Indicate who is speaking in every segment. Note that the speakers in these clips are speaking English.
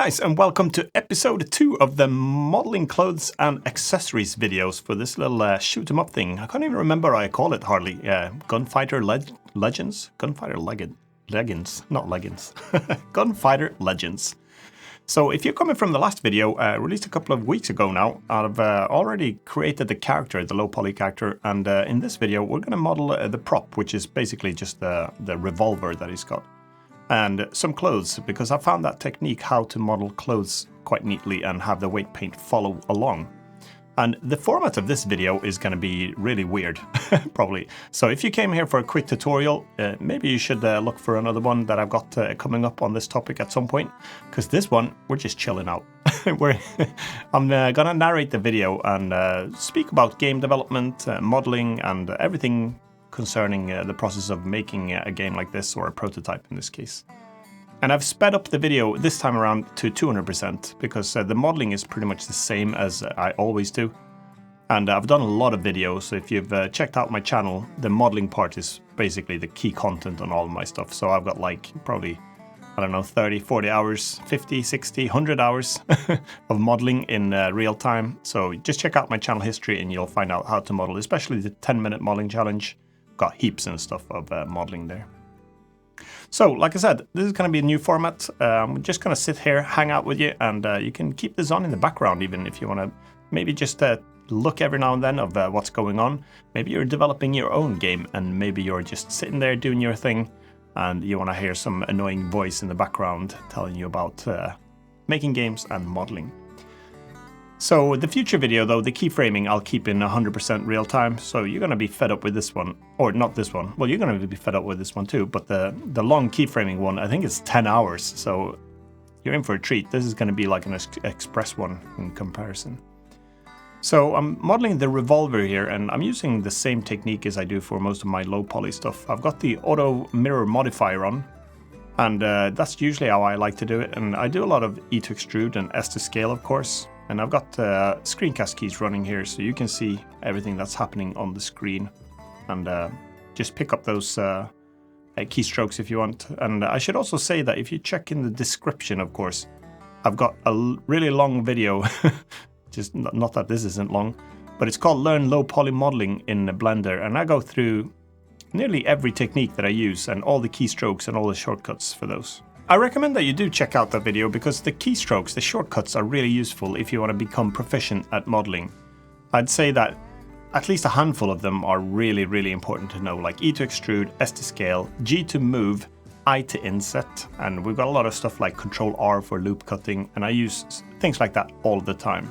Speaker 1: guys, and welcome to episode 2 of the modeling clothes and accessories videos for this little shoot 'em up thing. I can't even remember what I call it hardly. Gunfighter Legends? Gunfighter Leggings, not leggings. Gunfighter Legends. So if you're coming from the last video, released a couple of weeks ago now, I've already created the character, the low poly character, and in this video we're going to model the prop, which is basically just the revolver that he's got. And some clothes, because I found that technique how to model clothes quite neatly and have the weight paint follow along. And the format of this video is going to be really weird, probably. So if you came here for a quick tutorial, maybe you should look for another one that I've got coming up on this topic at some point. Because this one, we're just chilling out. I'm going to narrate the video and speak about game development, modeling, and everything concerning the process of making a game like this, or a prototype in this case. And I've sped up the video this time around to 200% because the modeling is pretty much the same as I always do. And I've done a lot of videos, so if you've checked out my channel, the modeling part is basically the key content on all of my stuff. So I've got like probably, I don't know, 30, 40 hours, 50, 60, 100 hours of modeling in real time. So just check out my channel history and you'll find out how to model, especially the 10-minute modeling challenge. Got heaps and stuff of modeling there. So, like I said, this is going to be a new format. I'm just going to sit here, hang out with you, and you can keep this on in the background even if you want to maybe just look every now and then of what's going on. Maybe you're developing your own game and maybe you're just sitting there doing your thing and you want to hear some annoying voice in the background telling you about making games and modeling. So the future video though, the keyframing I'll keep in 100% real time, so you're going to be fed up with this one, or not this one, well you're going to be fed up with this one too, but the long keyframing one, I think it's 10 hours, so you're in for a treat. This is going to be like an express one in comparison. So I'm modeling the revolver here, and I'm using the same technique as I do for most of my low poly stuff. I've got the auto mirror modifier on, and that's usually how I like to do it, and I do a lot of E to extrude and S to scale of course. And I've got Screencast keys running here, so you can see everything that's happening on the screen. And just pick up those keystrokes if you want. And I should also say that if you check in the description, of course, I've got a really long video. Just not that this isn't long, but it's called Learn Low Poly Modeling in Blender. And I go through nearly every technique that I use and all the keystrokes and all the shortcuts for those. I recommend that you do check out that video because the keystrokes, the shortcuts, are really useful if you want to become proficient at modeling. I'd say that at least a handful of them are really, really important to know, like E to extrude, S to scale, G to move, I to inset, and we've got a lot of stuff like Control R for loop cutting, and I use things like that all the time.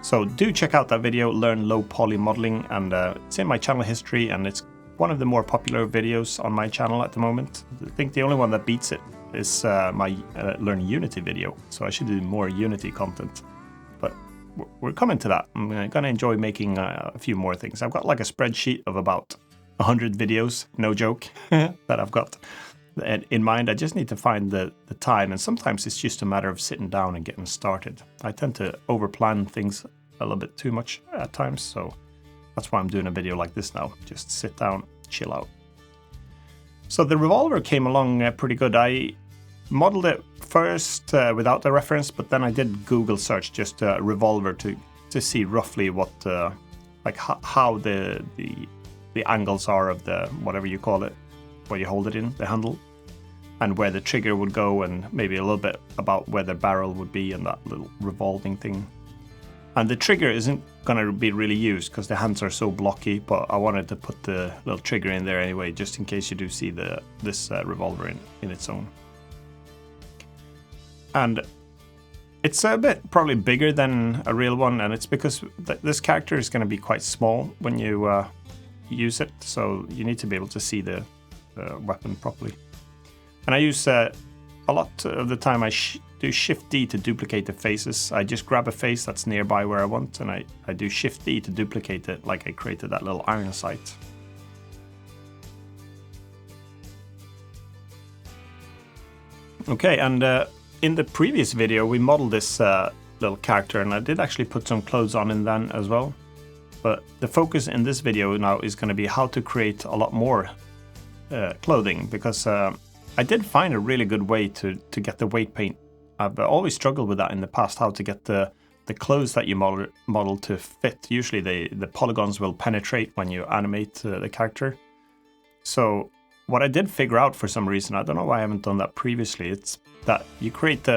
Speaker 1: So do check out that video, Learn Low Poly Modeling, and it's in my channel history, and it's one of the more popular videos on my channel at the moment. I think the only one that beats it is my Learn Unity video, so I should do more Unity content. But we're coming to that. I'm going to enjoy making a few more things. I've got like a spreadsheet of about 100 videos, no joke, that I've got in mind. I just need to find the time, and sometimes it's just a matter of sitting down and getting started. I tend to overplan things a little bit too much at times, so that's why I'm doing a video like this now. Just sit down, chill out. So the revolver came along pretty good. I modeled it first without the reference, but then I did Google search just revolver to see roughly what like how the angles are of the whatever you call it, where you hold it in, the handle, and where the trigger would go, and maybe a little bit about where the barrel would be and that little revolving thing. And the trigger isn't going to be really used because the hands are so blocky, but I wanted to put the little trigger in there anyway, just in case you do see this revolver in its own. And it's a bit probably bigger than a real one, and it's because this character is going to be quite small when you use it, so you need to be able to see the weapon properly. And I use a lot of the time I do Shift D to duplicate the faces. I just grab a face that's nearby where I want, and I do Shift D to duplicate it, like I created that little iron sight. Okay, and in the previous video we modeled this little character, and I did actually put some clothes on in then as well. But the focus in this video now is going to be how to create a lot more clothing, because I did find a really good way to get the weight paint I've always struggled with that in the past, how to get the clothes that you model to fit. Usually the polygons will penetrate when you animate the character. So what I did figure out for some reason, I don't know why I haven't done that previously, it's that you create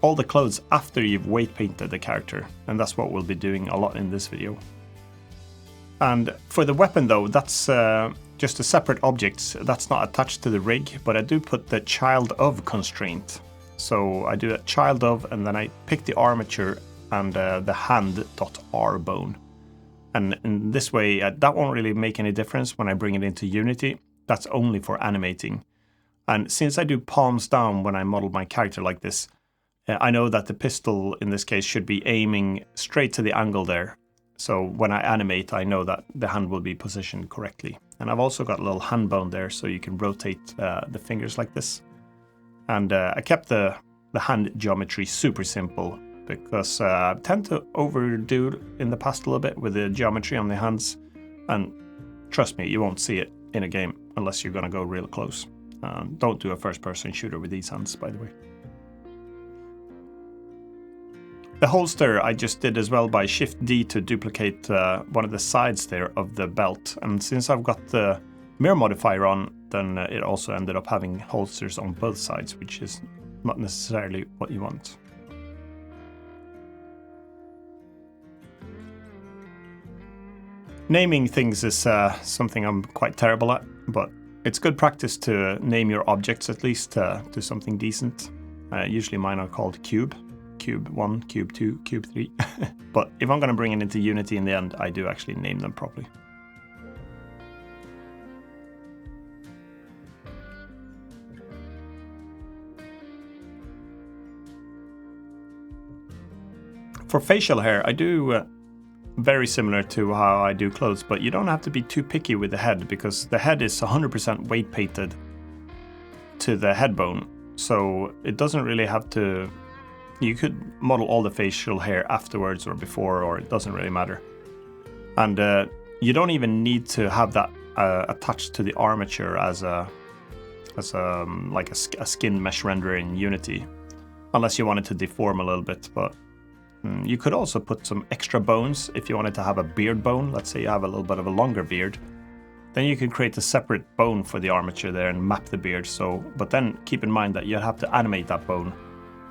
Speaker 1: all the clothes after you've weight painted the character, and that's what we'll be doing a lot in this video. And for the weapon though, that's just a separate object, that's not attached to the rig, but I do put the child of constraint. So I do a child of, and then I pick the armature and the hand.r bone. And in this way, that won't really make any difference when I bring it into Unity. That's only for animating. And since I do palms down when I model my character like this, I know that the pistol in this case should be aiming straight to the angle there. So when I animate, I know that the hand will be positioned correctly. And I've also got a little hand bone there, so you can rotate the fingers like this. And I kept the hand geometry super simple, because I tend to overdo it in the past a little bit with the geometry on the hands. And trust me, you won't see it in a game unless you're going to go real close. Don't do a first-person shooter with these hands, by the way. The holster I just did as well by Shift D to duplicate one of the sides there of the belt. And since I've got the mirror modifier on, then it also ended up having holsters on both sides, which is not necessarily what you want. Naming things is something I'm quite terrible at, but it's good practice to name your objects at least to something decent. Usually mine are called cube. Cube 1, Cube 2, Cube 3. But if I'm going to bring it into Unity in the end, I do actually name them properly. For facial hair, I do very similar to how I do clothes, but you don't have to be too picky with the head, because the head is 100% weight painted to the head bone, so it doesn't really have to. You could model all the facial hair afterwards or before, or it doesn't really matter. And you don't even need to have that attached to the armature as a skin mesh renderer in Unity, unless you wanted to deform a little bit. But you could also put some extra bones if you wanted to have a beard bone. Let's say you have a little bit of a longer beard, then you can create a separate bone for the armature there and map the beard. So, but then keep in mind that you have to animate that bone.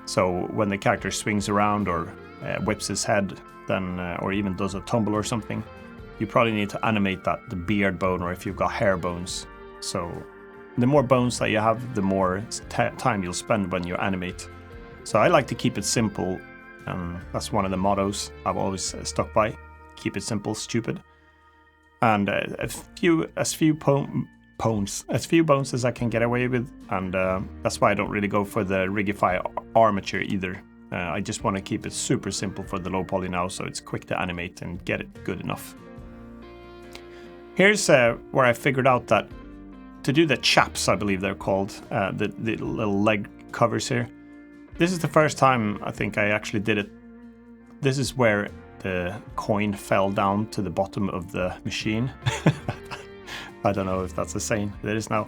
Speaker 1: So when the character swings around or whips his head, then or even does a tumble or something, you probably need to animate the beard bone, or if you've got hair bones. So the more bones that you have, the more time you'll spend when you animate. So I like to keep it simple. That's one of the mottos I've always stuck by. Keep it simple, stupid. And as few bones as I can get away with. And that's why I don't really go for the Rigify armature either. I just want to keep it super simple for the low poly now, so it's quick to animate and get it good enough. Here's where I figured out that to do the chaps, I believe they're called, the little leg covers here. This is the first time I think I actually did it. This is where the coin fell down to the bottom of the machine. I don't know if that's a saying. It is now.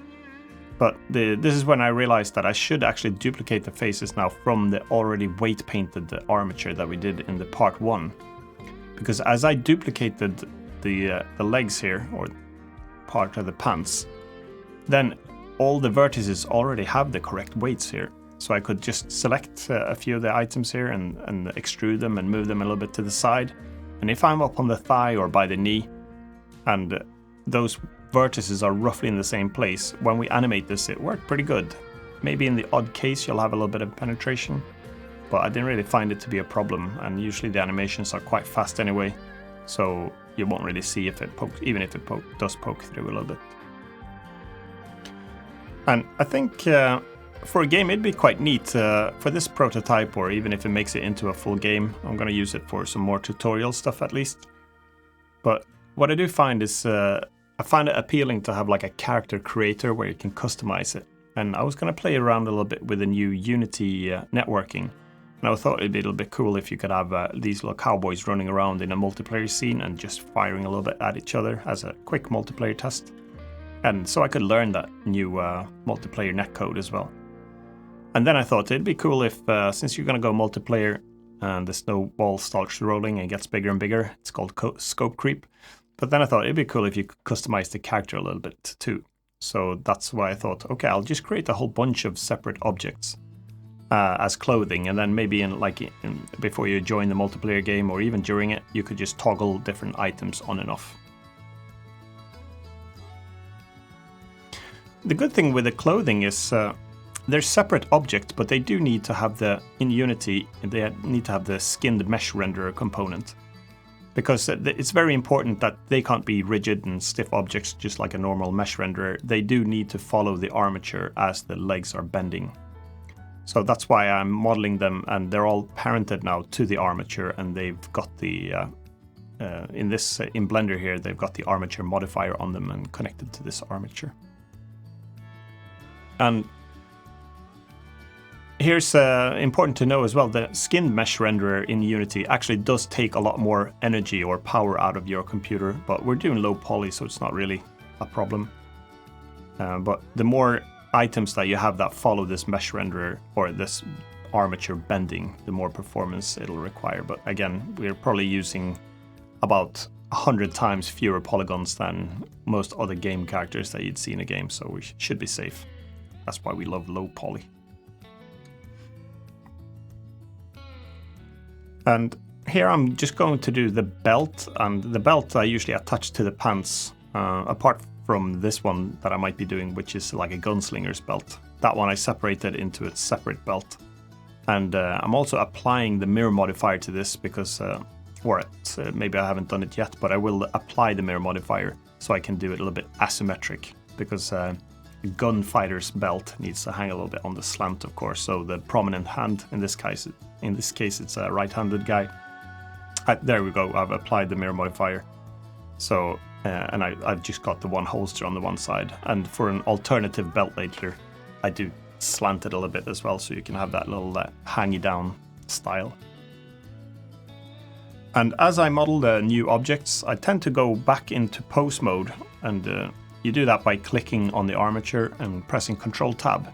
Speaker 1: But this is when I realized that I should actually duplicate the faces now from the already weight painted armature that we did in the part 1. Because as I duplicated the legs here, or part of the pants, then all the vertices already have the correct weights here. So I could just select a few of the items here and extrude them and move them a little bit to the side. And if I'm up on the thigh or by the knee, and those vertices are roughly in the same place, when we animate this, it worked pretty good. Maybe in the odd case you'll have a little bit of penetration, but I didn't really find it to be a problem. And usually the animations are quite fast anyway, so you won't really see if it pokes, even if it does poke through a little bit. And I think for a game it'd be quite neat for this prototype, or even if it makes it into a full game. I'm going to use it for some more tutorial stuff at least. But what I do find is I find it appealing to have like a character creator where you can customize it. And I was going to play around a little bit with the new Unity networking. And I thought it'd be a little bit cool if you could have these little cowboys running around in a multiplayer scene and just firing a little bit at each other as a quick multiplayer test. And so I could learn that new multiplayer netcode as well. And then I thought it'd be cool if, since you're going to go multiplayer and the snowball starts rolling and gets bigger and bigger, it's called scope creep. But then I thought it'd be cool if you could customize the character a little bit too. So that's why I thought, okay, I'll just create a whole bunch of separate objects as clothing, and then maybe before you join the multiplayer game or even during it, you could just toggle different items on and off. The good thing with the clothing is they're separate objects, but they do need to have in Unity, they need to have the skinned mesh renderer component. Because it's very important that they can't be rigid and stiff objects just like a normal mesh renderer. They do need to follow the armature as the legs are bending. So that's why I'm modeling them, and they're all parented now to the armature, and they've got the, in Blender here, they've got the armature modifier on them and connected to this armature. And here's important to know as well, the skinned mesh renderer in Unity actually does take a lot more energy or power out of your computer, but we're doing low poly, so it's not really a problem. But the more items that you have that follow this mesh renderer or this armature bending, the more performance it'll require. But again, we're probably using about 100 times fewer polygons than most other game characters that you'd see in a game, so we should be safe. That's why we love low poly. And here I'm just going to do the belt, and the belt I usually attach to the pants, apart from this one that I might be doing, which is like a gunslinger's belt. That one I separated into a separate belt. And I'm also applying the mirror modifier to this because, maybe I haven't done it yet, but I will apply the mirror modifier so I can do it a little bit asymmetric, because a gunfighter's belt needs to hang a little bit on the slant, of course, so the prominent hand, in this case it's a right-handed guy. There we go, I've applied the mirror modifier. So, and I've just got the one holster on the one side. And for an alternative belt later, I do slant it a little bit as well, so you can have that little hangy down style. And as I model the new objects, I tend to go back into pose mode, and you do that by clicking on the armature and pressing Control Tab.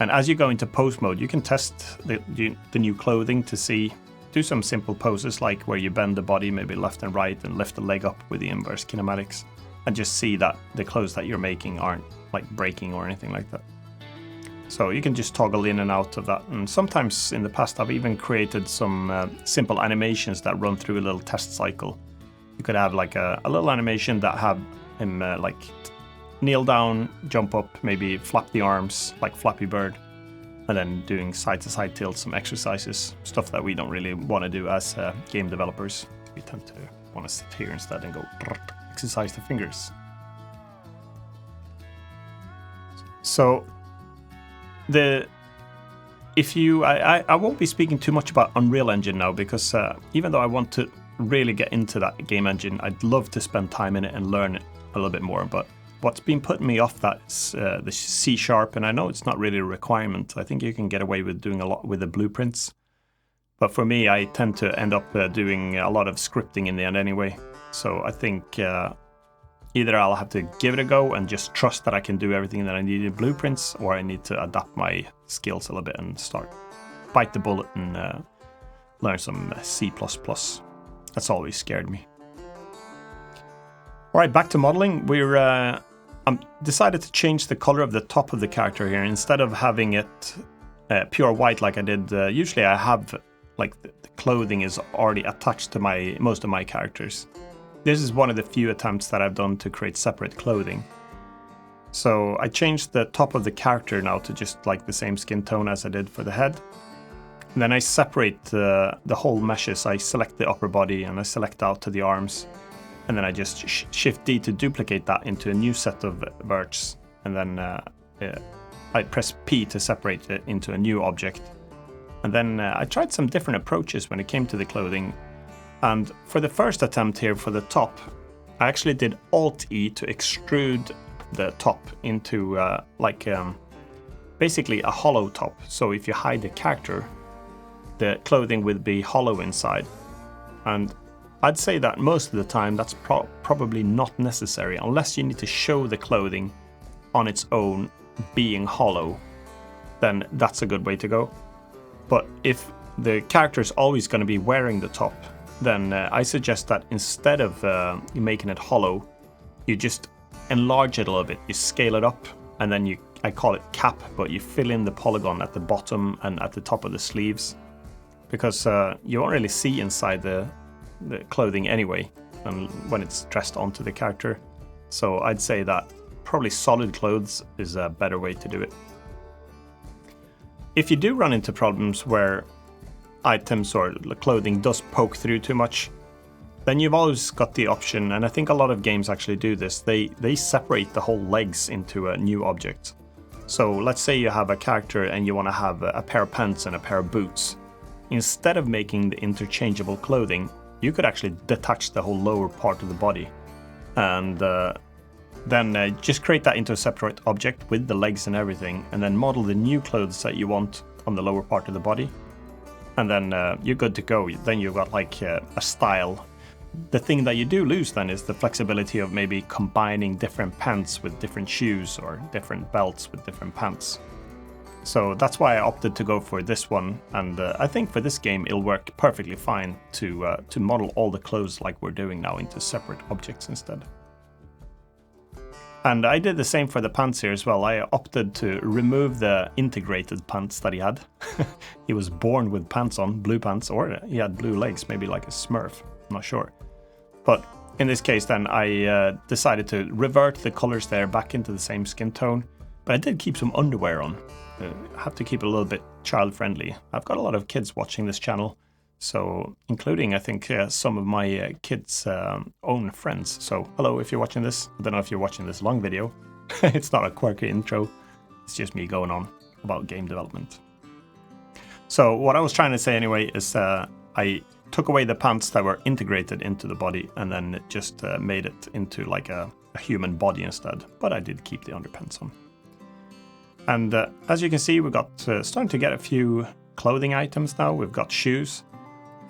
Speaker 1: And as you go into pose mode, you can test the new clothing to do some simple poses, like where you bend the body maybe left and right and lift the leg up with the inverse kinematics, and just see that the clothes that you're making aren't like breaking or anything like that. So you can just toggle in and out of that. And sometimes in the past I've even created some simple animations that run through a little test cycle. You could have like a little animation that have him like kneel down, jump up, maybe flap the arms like Flappy Bird, and then doing side-to-side tilts, some exercises, stuff that we don't really want to do as game developers. We tend to want to sit here instead and go exercise the fingers. So I won't be speaking too much about Unreal Engine now, because even though I want to really get into that game engine, I'd love to spend time in it and learn it a little bit more. But what's been putting me off that is the C#, and I know it's not really a requirement. I think you can get away with doing a lot with the blueprints. But for me, I tend to end up doing a lot of scripting in the end anyway. So I think either I'll have to give it a go and just trust that I can do everything that I need in blueprints, or I need to adapt my skills a little bit and bite the bullet and learn some C++. That's always scared me. All right, back to modeling. We're decided to change the color of the top of the character here. Instead of having it pure white like I did, usually I have like the clothing is already attached to most of my characters. This is one of the few attempts that I've done to create separate clothing. So I changed the top of the character now to just like the same skin tone as I did for the head. And then I separate the whole meshes. I select the upper body and I select out to the arms. And then I just Shift D to duplicate that into a new set of verts. And then I press P to separate it into a new object. And then I tried some different approaches when it came to the clothing. And for the first attempt here for the top, I actually did Alt-E to extrude the top into basically a hollow top. So if you hide the character, the clothing would be hollow inside. And I'd say that most of the time that's probably not necessary, unless you need to show the clothing on its own being hollow. then that's a good way to go. But if the character is always going to be wearing the top, then I suggest that instead of you making it hollow, you just enlarge it a little bit. You scale it up, and then I call it cap, but you fill in the polygon at the bottom and at the top of the sleeves, because you won't really see inside the clothing anyway, and when it's dressed onto the character. So I'd say that probably solid clothes is a better way to do it. If you do run into problems where items or clothing does poke through too much, then you've always got the option, and I think a lot of games actually do this, they separate the whole legs into a new object. So let's say you have a character and you want to have a pair of pants and a pair of boots. Instead of making the interchangeable clothing, you could actually detach the whole lower part of the body, and then just create that into a separate object with the legs and everything, and then model the new clothes that you want on the lower part of the body. And then you're good to go. Then you've got like a style. The thing that you do lose then is the flexibility of maybe combining different pants with different shoes, or different belts with different pants. So that's why I opted to go for this one, and I think for this game it'll work perfectly fine to model all the clothes like we're doing now into separate objects instead. And I did the same for the pants here as well. I opted to remove the integrated pants that he had. He was born with pants on, blue pants, or he had blue legs, maybe like a Smurf, I'm not sure. But in this case then I decided to revert the colors there back into the same skin tone, but I did keep some underwear on. I have to keep it a little bit child-friendly. I've got a lot of kids watching this channel, so including I think some of my kids' own friends. So hello if you're watching this. I don't know if you're watching this long video. It's not a quirky intro. It's just me going on about game development. So what I was trying to say anyway is I took away the pants that were integrated into the body and then just made it into like a human body instead. But I did keep the underpants on. And as you can see, we've got starting to get a few clothing items now. We've got shoes.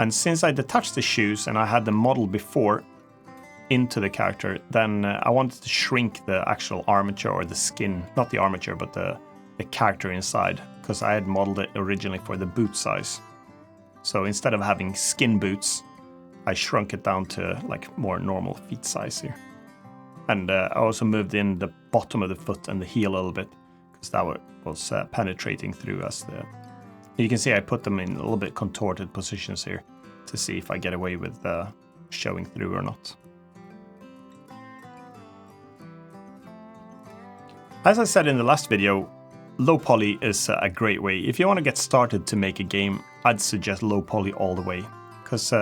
Speaker 1: And since I detached the shoes and I had them modeled before into the character, then I wanted to shrink the actual armature, or the skin, not the armature, but the character inside, because I had modeled it originally for the boot size. So instead of having skin boots, I shrunk it down to like more normal feet size here. And I also moved in the bottom of the foot and the heel a little bit, because that was penetrating through as you can see I put them in a little bit contorted positions here to see if I get away with showing through or not. As I said in the last video, low poly is a great way. If you want to get started to make a game, I'd suggest low poly all the way. Because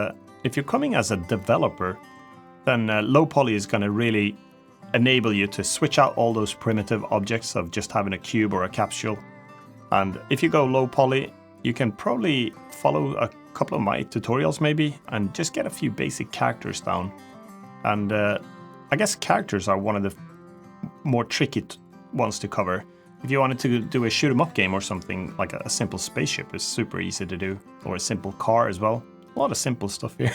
Speaker 1: if you're coming as a developer, then low poly is going to really enable you to switch out all those primitive objects of just having a cube or a capsule. And if you go low poly, you can probably follow a couple of my tutorials maybe and just get a few basic characters down. And I guess characters are one of the more tricky ones to cover. If you wanted to do a shoot 'em up game or something, like a simple spaceship is super easy to do, or a simple car as well. A lot of simple stuff here.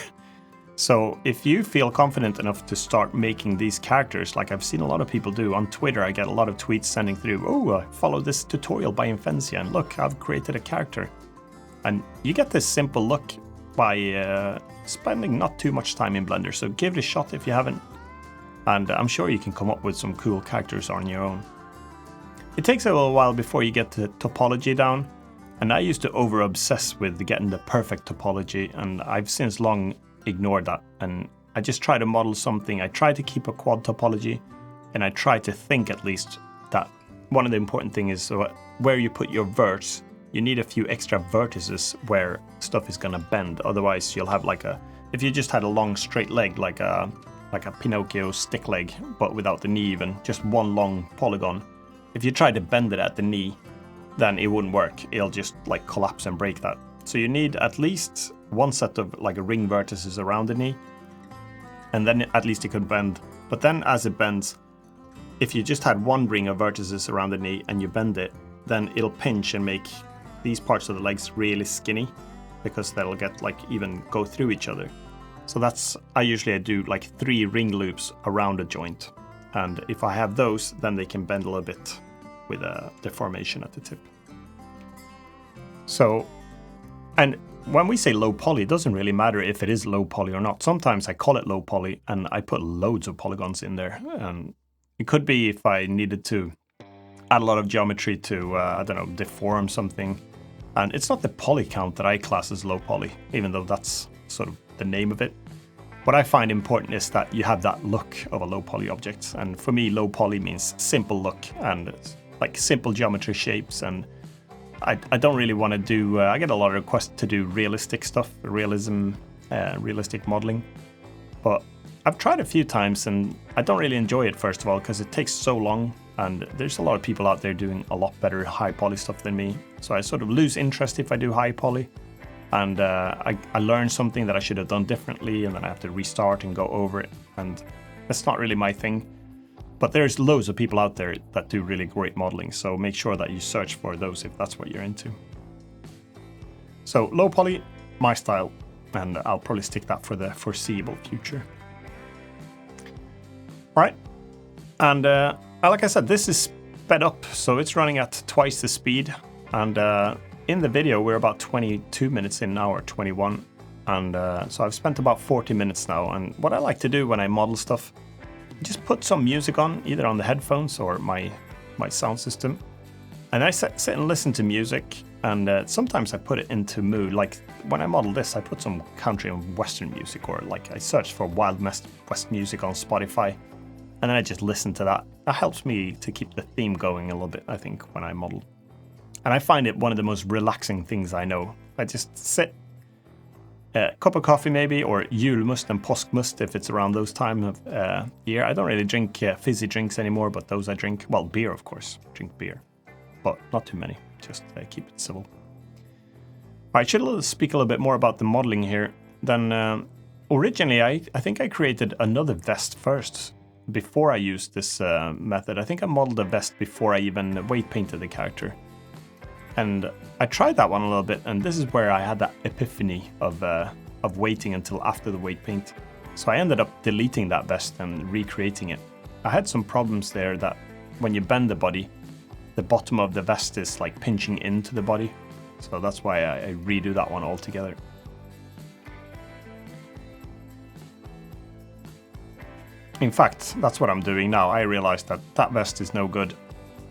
Speaker 1: So if you feel confident enough to start making these characters, like I've seen a lot of people do on Twitter, I get a lot of tweets sending through, oh, follow this tutorial by Imphenzia, and look, I've created a character. And you get this simple look by spending not too much time in Blender, so give it a shot if you haven't. And I'm sure you can come up with some cool characters on your own. It takes a little while before you get the topology down, and I used to over-obsess with getting the perfect topology, and I've since long ignored that, and I just try to model something. I try to keep a quad topology, and I try to think at least that one of the important things is where you put your verts. You need a few extra vertices where stuff is gonna bend. Otherwise, you'll have like if you just had a long straight leg, like a Pinocchio stick leg, but without the knee even, just one long polygon. If you try to bend it at the knee, then it wouldn't work. It'll just like collapse and break that. So you need at least one set of like ring vertices around the knee, and then at least it could bend. But then as it bends, if you just had one ring of vertices around the knee and you bend it, then it'll pinch and make these parts of the legs really skinny, because they'll get like even go through each other. So I usually do like 3 ring loops around a joint, and if I have those, then they can bend a little bit with a deformation at the tip. So, and when we say low poly, it doesn't really matter if it is low poly or not. Sometimes I call it low poly and I put loads of polygons in there. And it could be if I needed to add a lot of geometry to, I don't know, deform something. And it's not the poly count that I class as low poly, even though that's sort of the name of it. What I find important is that you have that look of a low poly object. And for me, low poly means simple look and like simple geometry shapes. And I don't really want to do, I get a lot of requests to do realistic stuff, realistic modeling. But I've tried a few times and I don't really enjoy it, first of all, because it takes so long. And there's a lot of people out there doing a lot better high poly stuff than me. So I sort of lose interest if I do high poly. And I learn something that I should have done differently, and then I have to restart and go over it. And that's not really my thing. But there's loads of people out there that do really great modeling. So make sure that you search for those if that's what you're into. So low poly, my style. And I'll probably stick that for the foreseeable future. Right. And like I said, this is sped up, so it's running at twice the speed. And in the video, we're about 22 minutes in now, or 21. And so I've spent about 40 minutes now. And what I like to do when I model stuff, just put some music on, either on the headphones or my sound system. And I sit and listen to music. And sometimes I put it into mood. Like when I model this, I put some country and western music, or like I search for Wild West music on Spotify. And then I just listen to that. That helps me to keep the theme going a little bit, I think, when I model. And I find it one of the most relaxing things I know. I just sit, a cup of coffee maybe, or julmust and påskmust if it's around those time of year. I don't really drink fizzy drinks anymore, but those I drink. Well, beer, of course. Drink beer. But not too many. Just keep it civil. All right, should speak a little bit more about the modeling here. Then originally, I think I created another vest first. Before I used this method. I think I modeled a vest before I even weight painted the character. And I tried that one a little bit, and this is where I had that epiphany of waiting until after the weight paint. So I ended up deleting that vest and recreating it. I had some problems there that when you bend the body, the bottom of the vest is like pinching into the body. So that's why I redo that one altogether. In fact, that's what I'm doing now. I realized that vest is no good.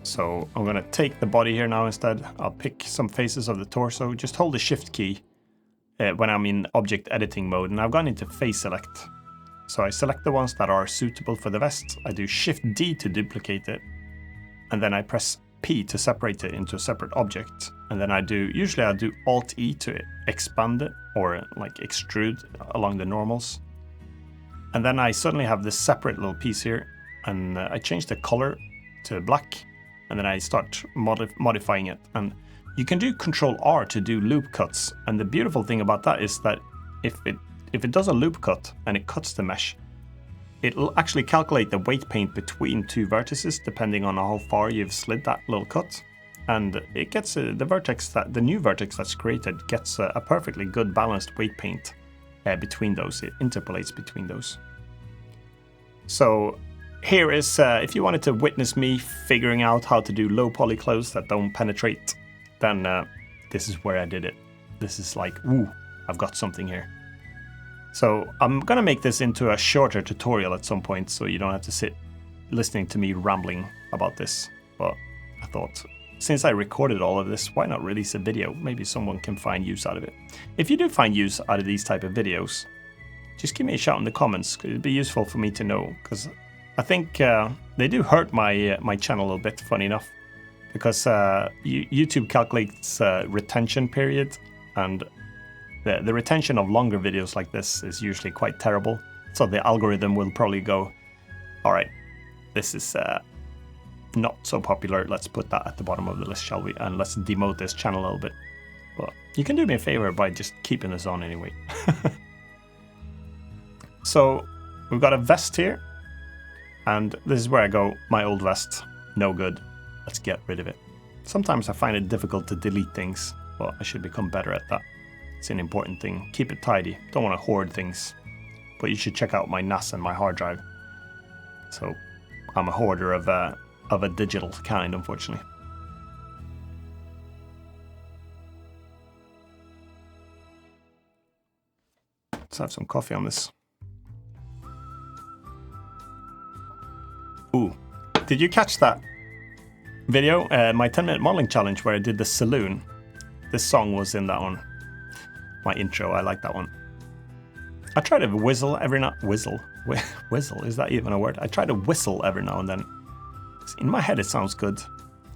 Speaker 1: So I'm going to take the body here now instead. I'll pick some faces of the torso. Just hold the shift key when I'm in object editing mode. And I've gone into face select. So I select the ones that are suitable for the vest. I do shift D to duplicate it. And then I press P to separate it into a separate object. And then usually I'll do Alt E to expand it, or like extrude along the normals. And then I suddenly have this separate little piece here, and I change the color to black, and then I start modifying it. And you can do Control R to do loop cuts. And the beautiful thing about that is that if it does a loop cut and it cuts the mesh, it'll actually calculate the weight paint between two vertices depending on how far you've slid that little cut. And it gets the new vertex that's created gets a perfectly good balanced weight paint between those. It interpolates between those. So here is, if you wanted to witness me figuring out how to do low poly clothes that don't penetrate, then this is where I did it. This is like, ooh, I've got something here. So I'm gonna make this into a shorter tutorial at some point, so you don't have to sit listening to me rambling about this. But I thought, since I recorded all of this, why not release a video? Maybe someone can find use out of it. If you do find use out of these type of videos, just give me a shout in the comments. It'd be useful for me to know, because I think they do hurt my channel a little bit, funny enough, because YouTube calculates retention period, and the retention of longer videos like this is usually quite terrible. So the algorithm will probably go, all right, this is not so popular. Let's put that at the bottom of the list, shall we? And let's demote this channel a little bit. But you can do me a favor by just keeping this on anyway. So we've got a vest here, and this is where I go, my old vest, no good. Let's get rid of it. Sometimes I find it difficult to delete things, but I should become better at that. It's an important thing. Keep it tidy. Don't want to hoard things. But you should check out my NAS and my hard drive. So I'm a hoarder of a, of a digital kind, unfortunately. Let's have some coffee on this. Ooh, did you catch that video? My 10-minute modeling challenge where I did the saloon. This song was in that one. My intro, I like that one. I try to whistle every now... Whistle? Whistle, is that even a word? I try to whistle every now and then. In my head it sounds good.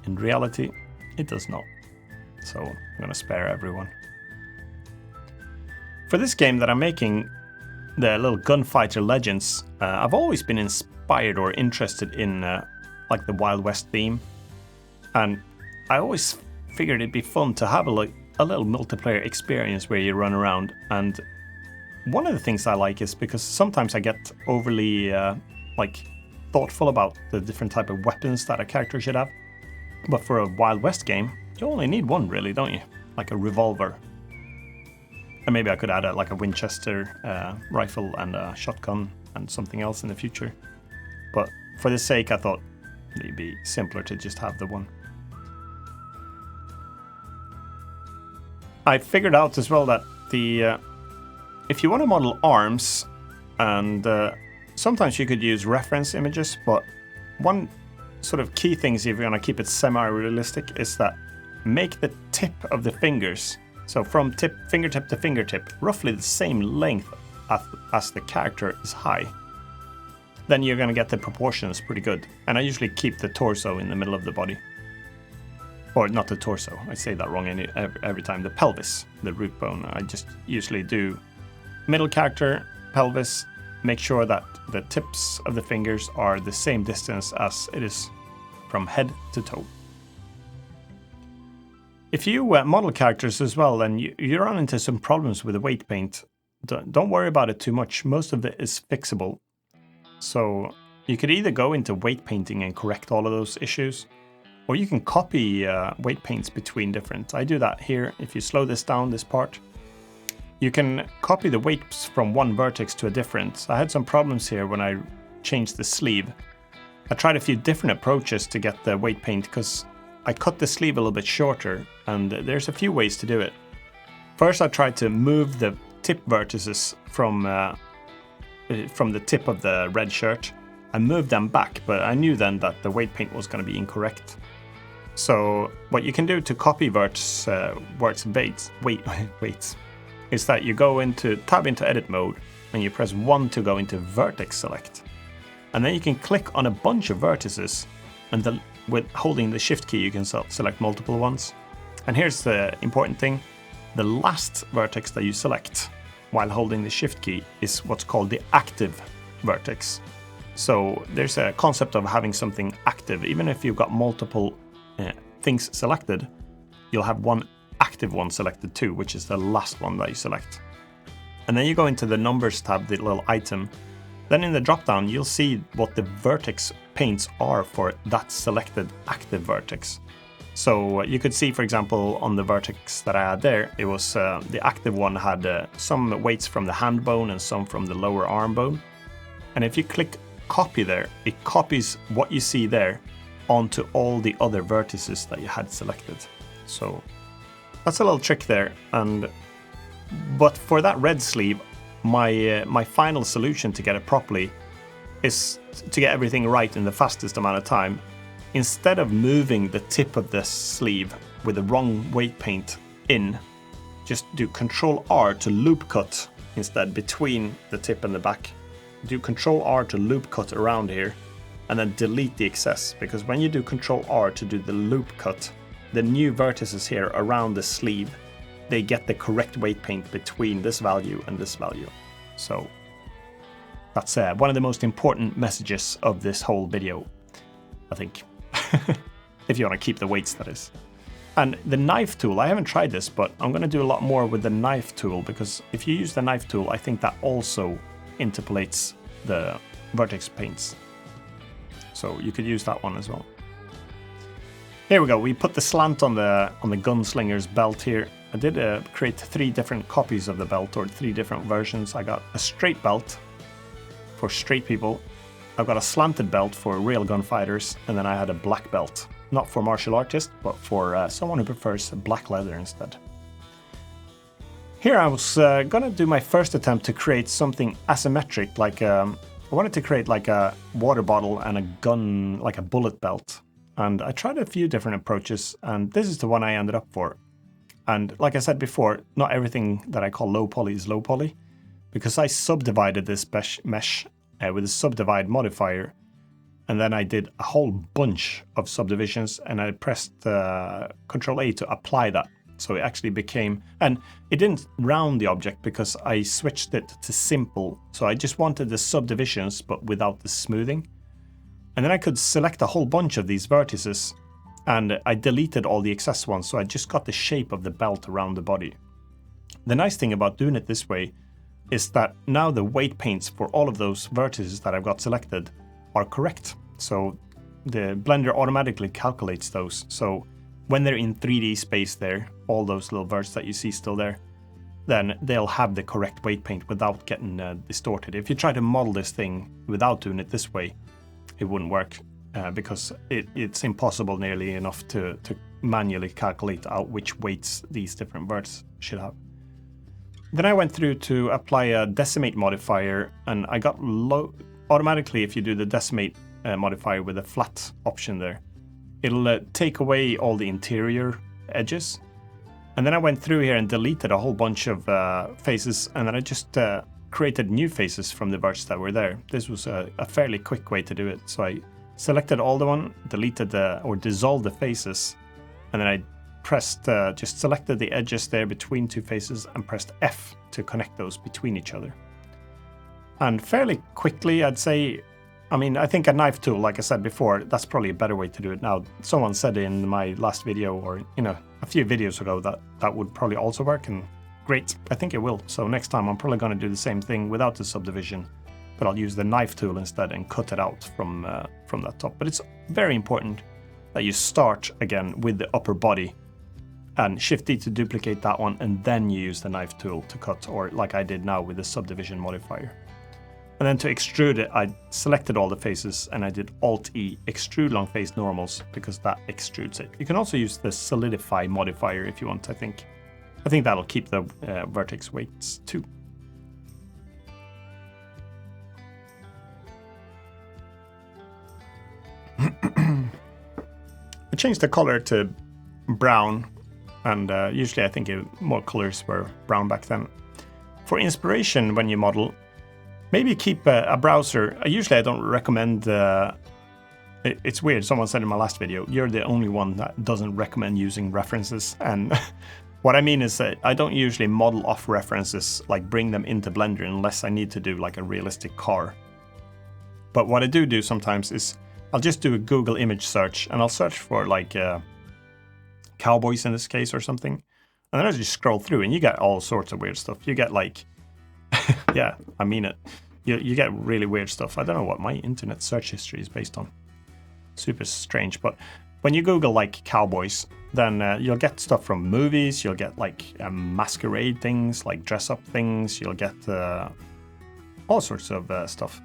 Speaker 1: In reality, it does not. So I'm gonna spare everyone. For this game that I'm making, the little Gunfighter Legends, I've always been inspired or interested in like the Wild West theme. And I always figured it'd be fun to have a little multiplayer experience where you run around. And one of the things I like is because sometimes I get overly like thoughtful about the different type of weapons that a character should have. But for a Wild West game, you only need one really, don't you? Like a revolver. And maybe I could add like a Winchester rifle and a shotgun and something else in the future. But for this sake, I thought it'd be simpler to just have the one. I figured out as well that if you want to model arms, and sometimes you could use reference images, but one sort of key things if you want to keep it semi-realistic is that make the tip of the fingers, so from fingertip to fingertip, roughly the same length as the character is high. Then you're going to get the proportions pretty good. And I usually keep the torso in the middle of the body. Or not the torso, I say that wrong every time. The pelvis, the root bone. I just usually do middle character, pelvis, make sure that the tips of the fingers are the same distance as it is from head to toe. If you model characters as well, then you run into some problems with the weight paint. Don't worry about it too much. Most of it is fixable. So you could either go into weight painting and correct all of those issues, or you can copy weight paints between different. I do that here. If you slow this down, this part, you can copy the weights from one vertex to a different. I had some problems here when I changed the sleeve. I tried a few different approaches to get the weight paint because I cut the sleeve a little bit shorter, and there's a few ways to do it. First, I tried to move the tip vertices from the tip of the red shirt. I moved them back, but I knew then that the weight paint was going to be incorrect. So what you can do to copy Verts weights is that you go tab into edit mode and you press 1 to go into vertex select. And then you can click on a bunch of vertices, and with holding the shift key you can select multiple ones. And here's the important thing. The last vertex that you select while holding the shift key is what's called the active vertex. So there's a concept of having something active. Even if you've got multiple things selected, you'll have one active one selected too, which is the last one that you select. And then you go into the numbers tab, the little item. Then in the drop-down, you'll see what the vertex paints are for that selected active vertex. So you could see, for example, on the vertex that I had there, it was the active one had some weights from the hand bone and some from the lower arm bone. And if you click copy there, it copies what you see there onto all the other vertices that you had selected. So that's a little trick there. But for that red sleeve, my final solution to get it properly is to get everything right in the fastest amount of time. Instead of moving the tip of the sleeve with the wrong weight paint in, just do Ctrl R to loop cut instead between the tip and the back. Do Ctrl R to loop cut around here, and then delete the excess, because when you do Ctrl R to do the loop cut, the new vertices here around the sleeve, they get the correct weight paint between this value and this value. So that's one of the most important messages of this whole video, I think. If you want to keep the weights, that is. And the knife tool, I haven't tried this, but I'm going to do a lot more with the knife tool, because if you use the knife tool, I think that also interpolates the vertex paints. So you could use that one as well. Here we go. We put the slant on the gunslinger's belt here. I did create 3 different copies of the belt, or 3 different versions. I got a straight belt for straight people. I've got a slanted belt for real gunfighters, and then I had a black belt. Not for martial artists, but for someone who prefers black leather instead. Here I was gonna do my first attempt to create something asymmetric, like I wanted to create like a water bottle and a gun, like a bullet belt. And I tried a few different approaches, and this is the one I ended up for. And like I said before, not everything that I call low poly is low poly, because I subdivided this mesh with a subdivide modifier, and then I did a whole bunch of subdivisions, and I pressed Control A to apply that. So it actually became, and it didn't round the object because I switched it to simple. So I just wanted the subdivisions, but without the smoothing. And then I could select a whole bunch of these vertices, and I deleted all the excess ones, so I just got the shape of the belt around the body. The nice thing about doing it this way is that now the weight paints for all of those vertices that I've got selected are correct. So the Blender automatically calculates those. So when they're in 3D space there, all those little verts that you see still there, then they'll have the correct weight paint without getting distorted. If you try to model this thing without doing it this way, it wouldn't work because it's impossible nearly enough to manually calculate out which weights these different verts should have. Then I went through to apply a Decimate Modifier, and I got low. Automatically, if you do the Decimate modifier with a flat option there, it'll take away all the interior edges. And then I went through here and deleted a whole bunch of faces, and then I just created new faces from the verts that were there. This was a fairly quick way to do it. So I selected all the one, deleted or dissolved the faces, and then I pressed, just selected the edges there between two faces and pressed F to connect those between each other. And fairly quickly, I'd say, I mean, I think a knife tool, like I said before, that's probably a better way to do it now. Someone said in my last video, or, you know, a few videos ago, that that would probably also work, and great, I think it will. So next time I'm probably going to do the same thing without the subdivision, but I'll use the knife tool instead and cut it out from that top. But it's very important that you start again with the upper body and Shift D to duplicate that one, and then you use the knife tool to cut, or like I did now with the subdivision modifier. And then to extrude it, I selected all the faces and I did Alt-E, extrude long face normals, because that extrudes it. You can also use the solidify modifier if you want, I think. I think that'll keep the vertex weights too. I changed the color to brown, and usually I think more colors were brown back then. For inspiration when you model, maybe keep a browser. Usually I don't recommend, it's weird, someone said in my last video, you're the only one that doesn't recommend using references. And what I mean is that I don't usually model off references, like bring them into Blender, unless I need to do like a realistic car. But what I do sometimes is I'll just do a Google image search, and I'll search for like cowboys in this case or something. And then I just scroll through and you get all sorts of weird stuff. You get like, yeah, I mean it. You get really weird stuff. I don't know what my internet search history is based on. Super strange. But when you Google like cowboys, then you'll get stuff from movies. You'll get like masquerade things, like dress up things. You'll get all sorts of stuff.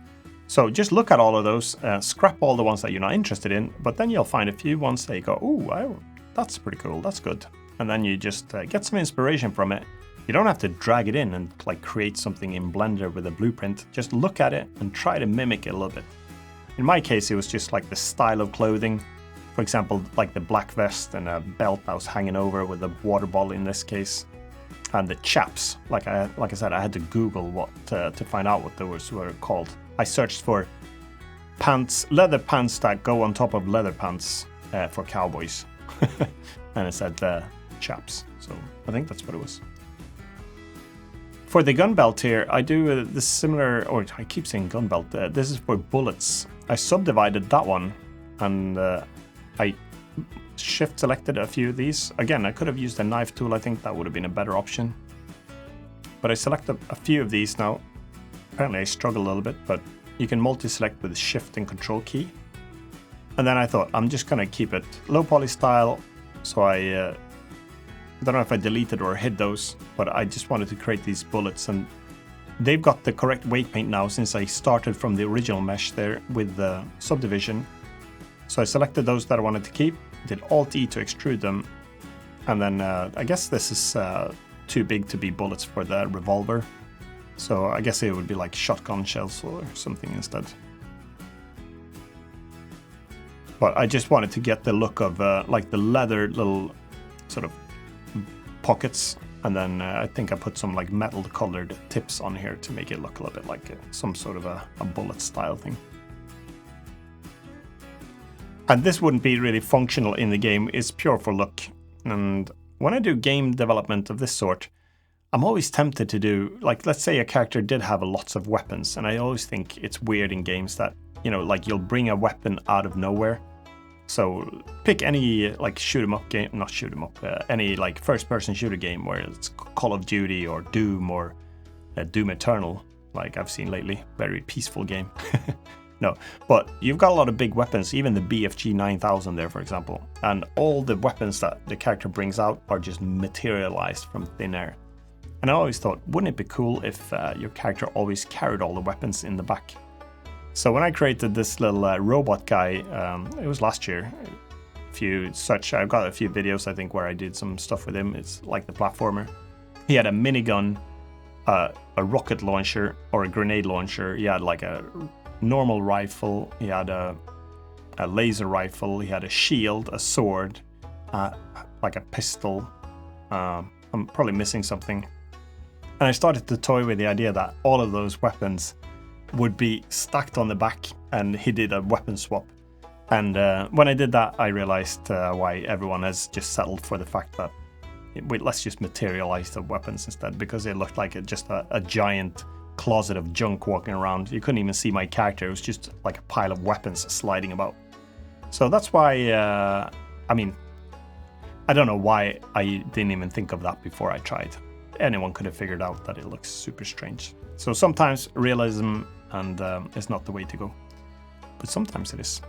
Speaker 1: So just look at all of those, scrap all the ones that you're not interested in, but then you'll find a few ones that you go, ooh, that's pretty cool, that's good. And then you just get some inspiration from it. You don't have to drag it in and like create something in Blender with a blueprint. Just look at it and try to mimic it a little bit. In my case, it was just like the style of clothing. For example, like the black vest and a belt that was hanging over with a water bottle in this case. And the chaps, like I said, I had to Google what to find out what those were called. I searched for pants, leather pants that go on top of leather pants for cowboys. And it said chaps. So I think that's what it was. For the gun belt here, I do the similar, or I keep saying gun belt. This is for bullets. I subdivided that one, and I shift selected a few of these. Again, I could have used a knife tool. I think that would have been a better option. But I selected a few of these now. Apparently I struggle a little bit, but you can multi-select with the Shift and Control key. And then I thought, I'm just going to keep it low poly style. So I don't know if I deleted or hid those, but I just wanted to create these bullets. And they've got the correct weight paint now, since I started from the original mesh there with the subdivision. So I selected those that I wanted to keep, did Alt-E to extrude them. And then I guess this is too big to be bullets for the revolver. So I guess it would be like shotgun shells or something instead. But I just wanted to get the look of like the leather little sort of pockets. And then I think I put some like metal colored tips on here to make it look a little bit like some sort of a bullet style thing. And this wouldn't be really functional in the game, it's pure for look. And when I do game development of this sort, I'm always tempted to do, like, let's say a character did have lots of weapons, and I always think it's weird in games that, you know, like you'll bring a weapon out of nowhere. So pick any like shoot 'em up game, not shoot 'em up, any like first person shooter game where it's Call of Duty or Doom or Doom Eternal, like I've seen lately, very peaceful game. No, but you've got a lot of big weapons, even the BFG 9000 there, for example, and all the weapons that the character brings out are just materialized from thin air. And I always thought, wouldn't it be cool if your character always carried all the weapons in the back? So when I created this little robot guy, it was last year. If you search, I've got a few videos, I think, where I did some stuff with him. It's like the platformer. He had a minigun, a rocket launcher or a grenade launcher. He had like a normal rifle. He had a laser rifle. He had a shield, a sword, like a pistol. I'm probably missing something. And I started to toy with the idea that all of those weapons would be stacked on the back, and he did a weapon swap. And when I did that, I realized why everyone has just settled for the fact that let's just materialize the weapons instead, because it looked like just a giant closet of junk walking around. You couldn't even see my character. It was just like a pile of weapons sliding about. So that's why, I mean, I don't know why I didn't even think of that before I tried. Anyone could have figured out that it looks super strange. So sometimes realism and is not the way to go, but sometimes it is.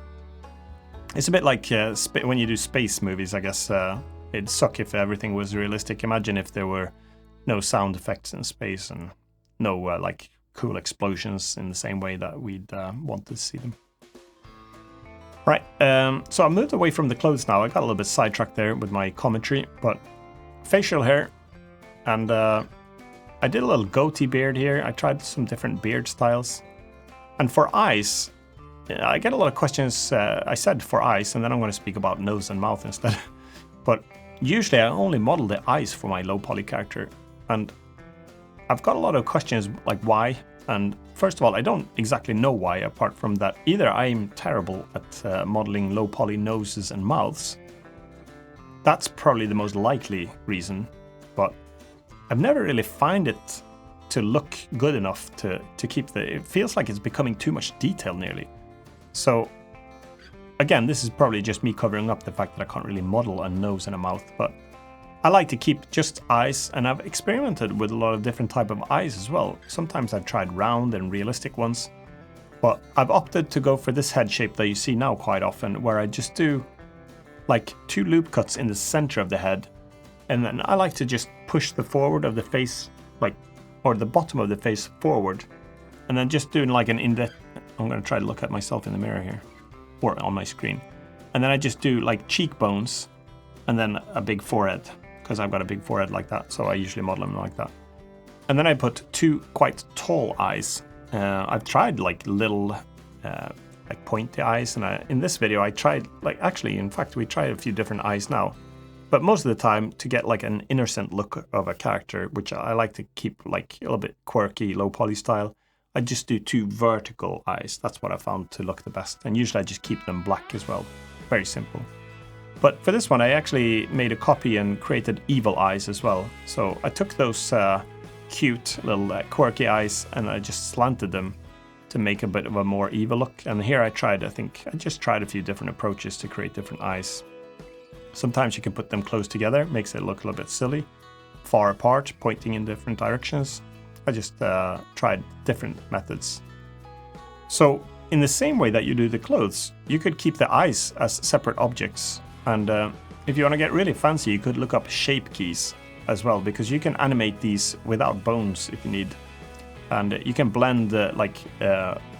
Speaker 1: It's a bit like when you do space movies, I guess. It'd suck if everything was realistic. Imagine if there were no sound effects in space and no like cool explosions in the same way that we'd want to see them. Right, so I moved away from the clothes now. I got a little bit sidetracked there with my commentary, but facial hair, and I did a little goatee beard here. I tried some different beard styles. And for eyes, I get a lot of questions. I said for eyes, and then I'm going to speak about nose and mouth instead. But usually I only model the eyes for my low poly character. And I've got a lot of questions like why. And first of all, I don't exactly know why, apart from that either I'm terrible at modeling low poly noses and mouths. That's probably the most likely reason. But I've never really found it to look good enough to keep it feels like it's becoming too much detail nearly. So again, this is probably just me covering up the fact that I can't really model a nose and a mouth, but I like to keep just eyes, and I've experimented with a lot of different type of eyes as well. Sometimes I've tried round and realistic ones, but I've opted to go for this head shape that you see now quite often, where I just do like 2 loop cuts in the center of the head, and then I like to just push the forward of the face, like, or the bottom of the face forward, and then just doing like an in-depth. I'm going to try to look at myself in the mirror here, or on my screen, and then I just do like cheekbones, and then a big forehead, because I've got a big forehead like that, so I usually model them like that. And then I put 2 quite tall eyes. I've tried like little, like pointy eyes, and in this video I tried, like, actually, in fact, we tried a few different eyes now. But most of the time, to get like an innocent look of a character, which I like to keep like a little bit quirky, low poly style, I just do 2 vertical eyes. That's what I found to look the best. And usually I just keep them black as well. Very simple. But for this one, I actually made a copy and created evil eyes as well. So I took those cute little quirky eyes and I just slanted them to make a bit of a more evil look. And here I just tried a few different approaches to create different eyes. Sometimes you can put them close together, makes it look a little bit silly. Far apart, pointing in different directions. I just tried different methods. So in the same way that you do the clothes, you could keep the eyes as separate objects. And if you want to get really fancy, you could look up shape keys as well, because you can animate these without bones if you need. And you can blend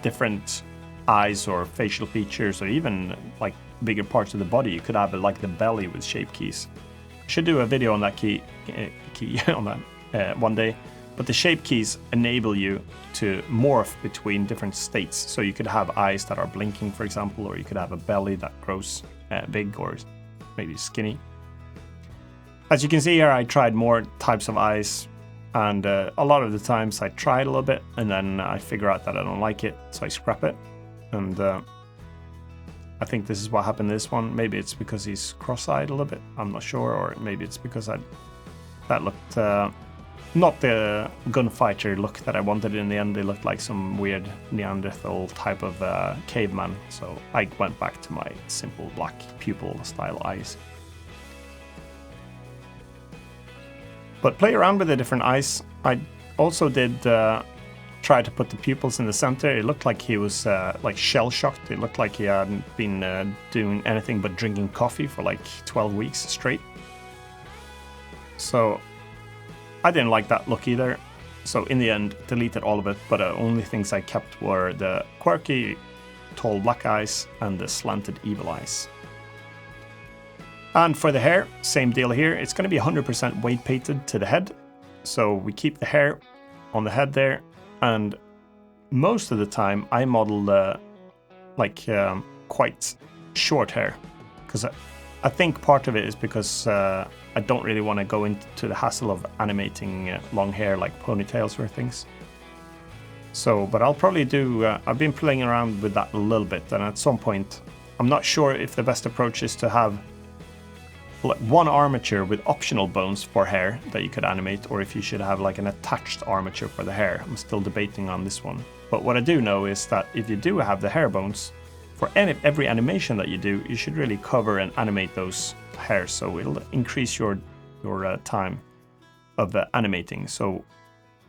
Speaker 1: different eyes or facial features, or even like bigger parts of the body. You could have like the belly with shape keys. I should do a video on that key key on that one day. But the shape keys enable you to morph between different states. So you could have eyes that are blinking, for example, or you could have a belly that grows big or maybe skinny. As you can see here, I tried more types of eyes, and a lot of the times I try it a little bit and then I figure out that I don't like it, so I scrap it. And I think this is what happened to this one. Maybe it's because he's cross-eyed a little bit, I'm not sure, or maybe it's because that looked not the gunfighter look that I wanted in the end. They looked like some weird Neanderthal type of caveman, so I went back to my simple black pupil style eyes. But play around with the different eyes. I also did try to put the pupils in the center. It looked like he was like shell-shocked. It looked like he hadn't been doing anything but drinking coffee for like 12 weeks straight. So I didn't like that look either. So in the end, deleted all of it, but the only things I kept were the quirky tall black eyes and the slanted evil eyes. And for the hair, same deal here. It's going to be 100% weight painted to the head. So we keep the hair on the head there. And most of the time I model quite short hair. Because I think part of it is because I don't really want to go into the hassle of animating long hair like ponytails or things. So, but I'll probably do, I've been playing around with that a little bit. And at some point, I'm not sure if the best approach is to have one armature with optional bones for hair that you could animate, or if you should have like an attached armature for the hair. I'm still debating on this one. But what I do know is that if you do have the hair bones, for every animation that you do, you should really cover and animate those hairs, so it'll increase your time of animating. So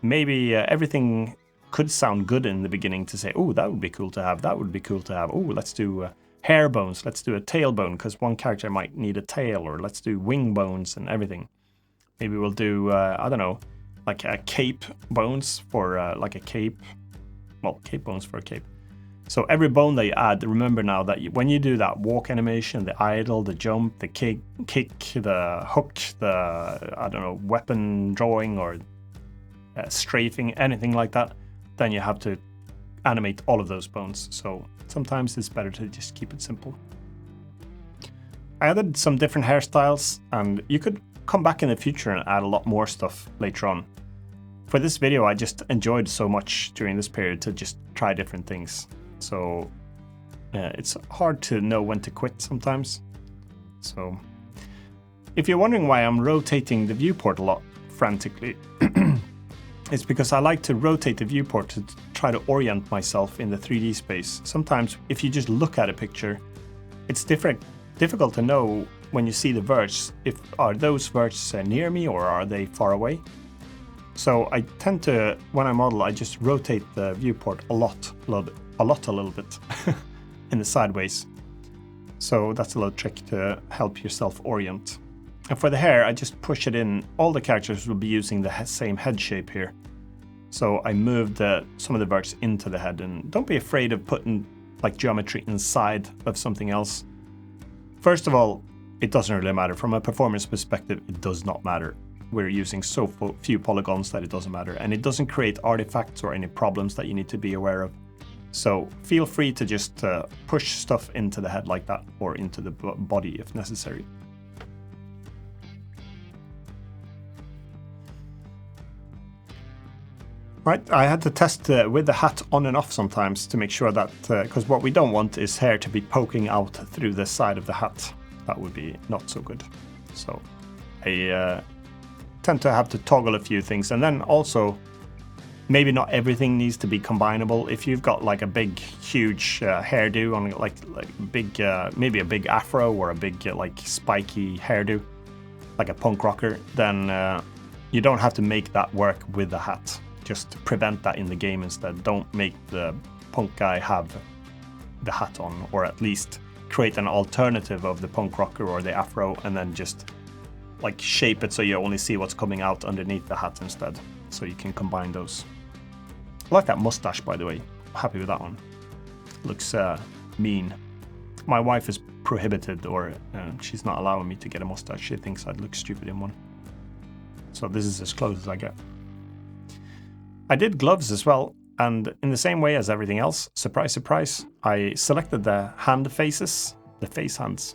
Speaker 1: maybe everything could sound good in the beginning to say, oh, that would be cool to have, that would be cool to have, oh, let's do hair bones, let's do a tail bone because one character might need a tail, or let's do wing bones and everything. Maybe we'll do I don't know, like a cape bones for like a cape, well, cape bones for a cape. So every bone that you add, remember now that when you do that walk animation, the idle, the jump, the kick, the hook, the, I don't know, weapon drawing or strafing, anything like that, then you have to animate all of those bones. So sometimes it's better to just keep it simple. I added some different hairstyles, and you could come back in the future and add a lot more stuff later on. For this video, I just enjoyed so much during this period to just try different things. So it's hard to know when to quit sometimes. So if you're wondering why I'm rotating the viewport a lot frantically, it's because I like to rotate the viewport to try to orient myself in the 3D space. Sometimes if you just look at a picture, it's difficult to know when you see the verts, if are those verts near me or are they far away. So I tend to, when I model, I just rotate the viewport a little bit in the sideways. So that's a little trick to help yourself orient. And for the hair, I just push it in. All the characters will be using the same head shape here. So I moved some of the verts into the head, and don't be afraid of putting like geometry inside of something else. First of all, it doesn't really matter. From a performance perspective, it does not matter. We're using so few polygons that it doesn't matter, and it doesn't create artifacts or any problems that you need to be aware of. So feel free to just push stuff into the head like that, or into the body if necessary. Right, I had to test with the hat on and off sometimes to make sure that, because what we don't want is hair to be poking out through the side of the hat. That would be not so good. So I tend to have to toggle a few things, and then also maybe not everything needs to be combinable. If you've got like a big, huge hairdo on like big, maybe a big afro or a big like spiky hairdo, like a punk rocker, then you don't have to make that work with the hat. Just prevent that in the game instead. Don't make the punk guy have the hat on, or at least create an alternative of the punk rocker or the afro, and then just like shape it so you only see what's coming out underneath the hat instead, so you can combine those. I like that mustache, by the way. I'm happy with that one. Looks mean. My wife is prohibited, or she's not allowing me to get a mustache. She thinks I'd look stupid in one. So this is as close as I get. I did gloves as well, and in the same way as everything else, surprise, surprise, I selected the hand faces, the faces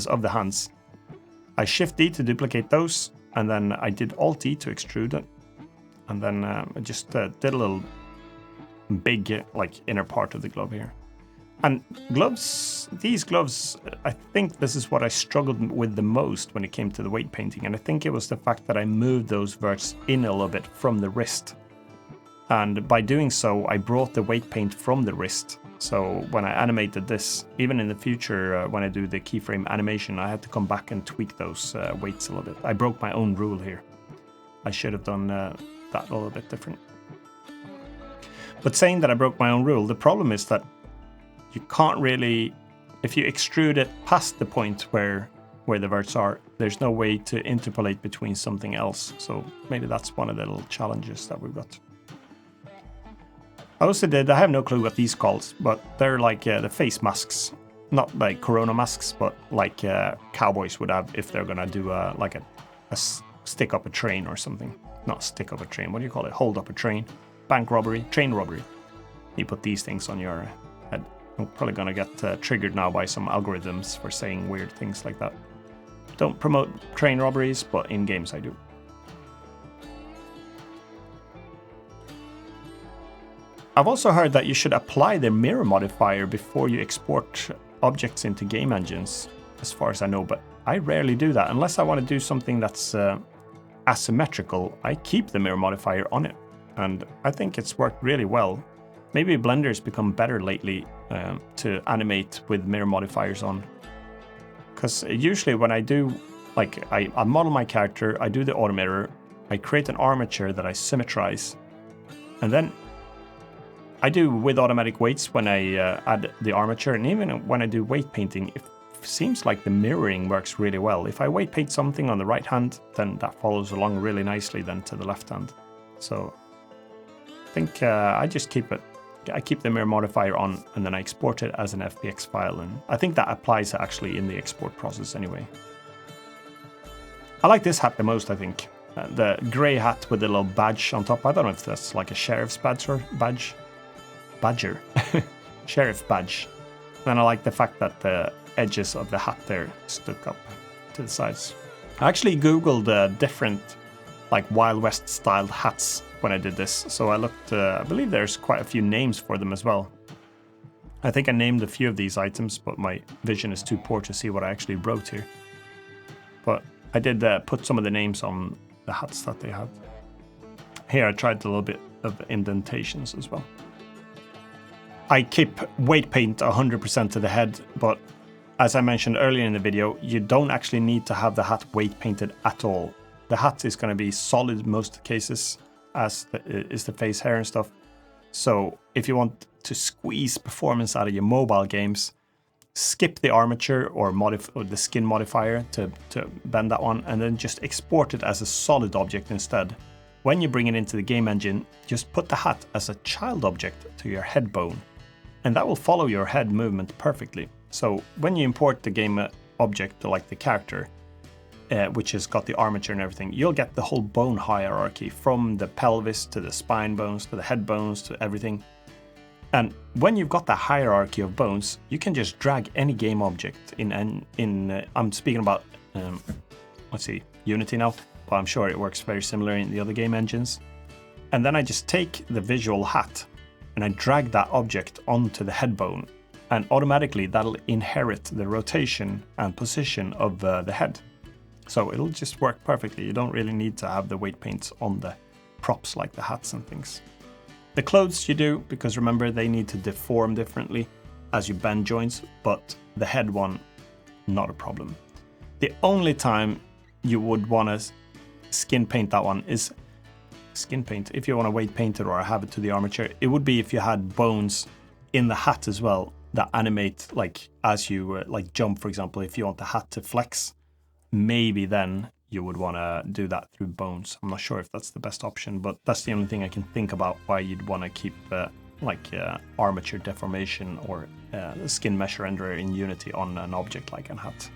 Speaker 1: of the hands. I Shift D to duplicate those, and then I did Alt E to extrude it, and then I just did a little big like inner part of the glove here. And gloves, these gloves, I think this is what I struggled with the most when it came to the weight painting, and I think it was the fact that I moved those verts in a little bit from the wrist. And by doing so, I brought the weight paint from the wrist. So when I animated this, even in the future, when I do the keyframe animation, I had to come back and tweak those weights a little bit. I broke my own rule here. I should have done that a little bit different. But saying that I broke my own rule, the problem is that you can't really, if you extrude it past the point where the verts are, there's no way to interpolate between something else. So maybe that's one of the little challenges that we've got. I also did, I have no clue what these called, but they're like the face masks. Not like Corona masks, but like cowboys would have if they're gonna do like a stick up a train or something. Not stick up a train, what do you call it? Hold up a train. Bank robbery, train robbery. You put these things on your head. I'm probably gonna get triggered now by some algorithms for saying weird things like that. Don't promote train robberies, but in games I do. I've also heard that you should apply the mirror modifier before you export objects into game engines, as far as I know, but I rarely do that. Unless I want to do something that's asymmetrical, I keep the mirror modifier on it, and I think it's worked really well. Maybe Blender's become better lately to animate with mirror modifiers on. Because usually when I do, like, I model my character, I do the auto mirror, I create an armature that I symmetrize, and then I do with automatic weights when I add the armature, and even when I do weight painting, it seems like the mirroring works really well. If I weight paint something on the right hand, then that follows along really nicely then to the left hand. So I think I just keep it. I keep the mirror modifier on, and then I export it as an FBX file, and I think that applies actually in the export process anyway. I like this hat the most, I think. The grey hat with the little badge on top. I don't know if that's like a sheriff's badge or badger. Sheriff badge. And I like the fact that the edges of the hat there stuck up to the sides. I actually googled different like Wild West styled hats when I did this, so I looked, I believe there's quite a few names for them as well. I think I named a few of these items, but my vision is too poor to see what I actually wrote here. But I did put some of the names on the hats that they had. Here I tried a little bit of indentations as well. I keep weight paint 100% to the head, but as I mentioned earlier in the video, you don't actually need to have the hat weight painted at all. The hat is going to be solid in most cases, as is the face hair and stuff. So if you want to squeeze performance out of your mobile games, skip the armature or the skin modifier to bend that one, and then just export it as a solid object instead. When you bring it into the game engine, just put the hat as a child object to your head bone, and that will follow your head movement perfectly. So when you import the game object, like the character, which has got the armature and everything, you'll get the whole bone hierarchy from the pelvis to the spine bones to the head bones to everything. And when you've got the hierarchy of bones, you can just drag any game object in I'm speaking about, let's see, Unity now, but I'm sure it works very similar in the other game engines. And then I just take the visual hat and I drag that object onto the head bone, and automatically that'll inherit the rotation and position of the head. So it'll just work perfectly. You don't really need to have the weight paints on the props like the hats and things. The clothes you do, because remember they need to deform differently as you bend joints, but the head one, not a problem. The only time you would want to skin paint that one is skin paint. If you want to weight paint it or have it to the armature, it would be if you had bones in the hat as well that animate like as you like jump, for example. If you want the hat to flex, maybe then you would want to do that through bones. I'm not sure if that's the best option, but that's the only thing I can think about why you'd want to keep armature deformation or the skin mesh renderer in Unity on an object like a hat.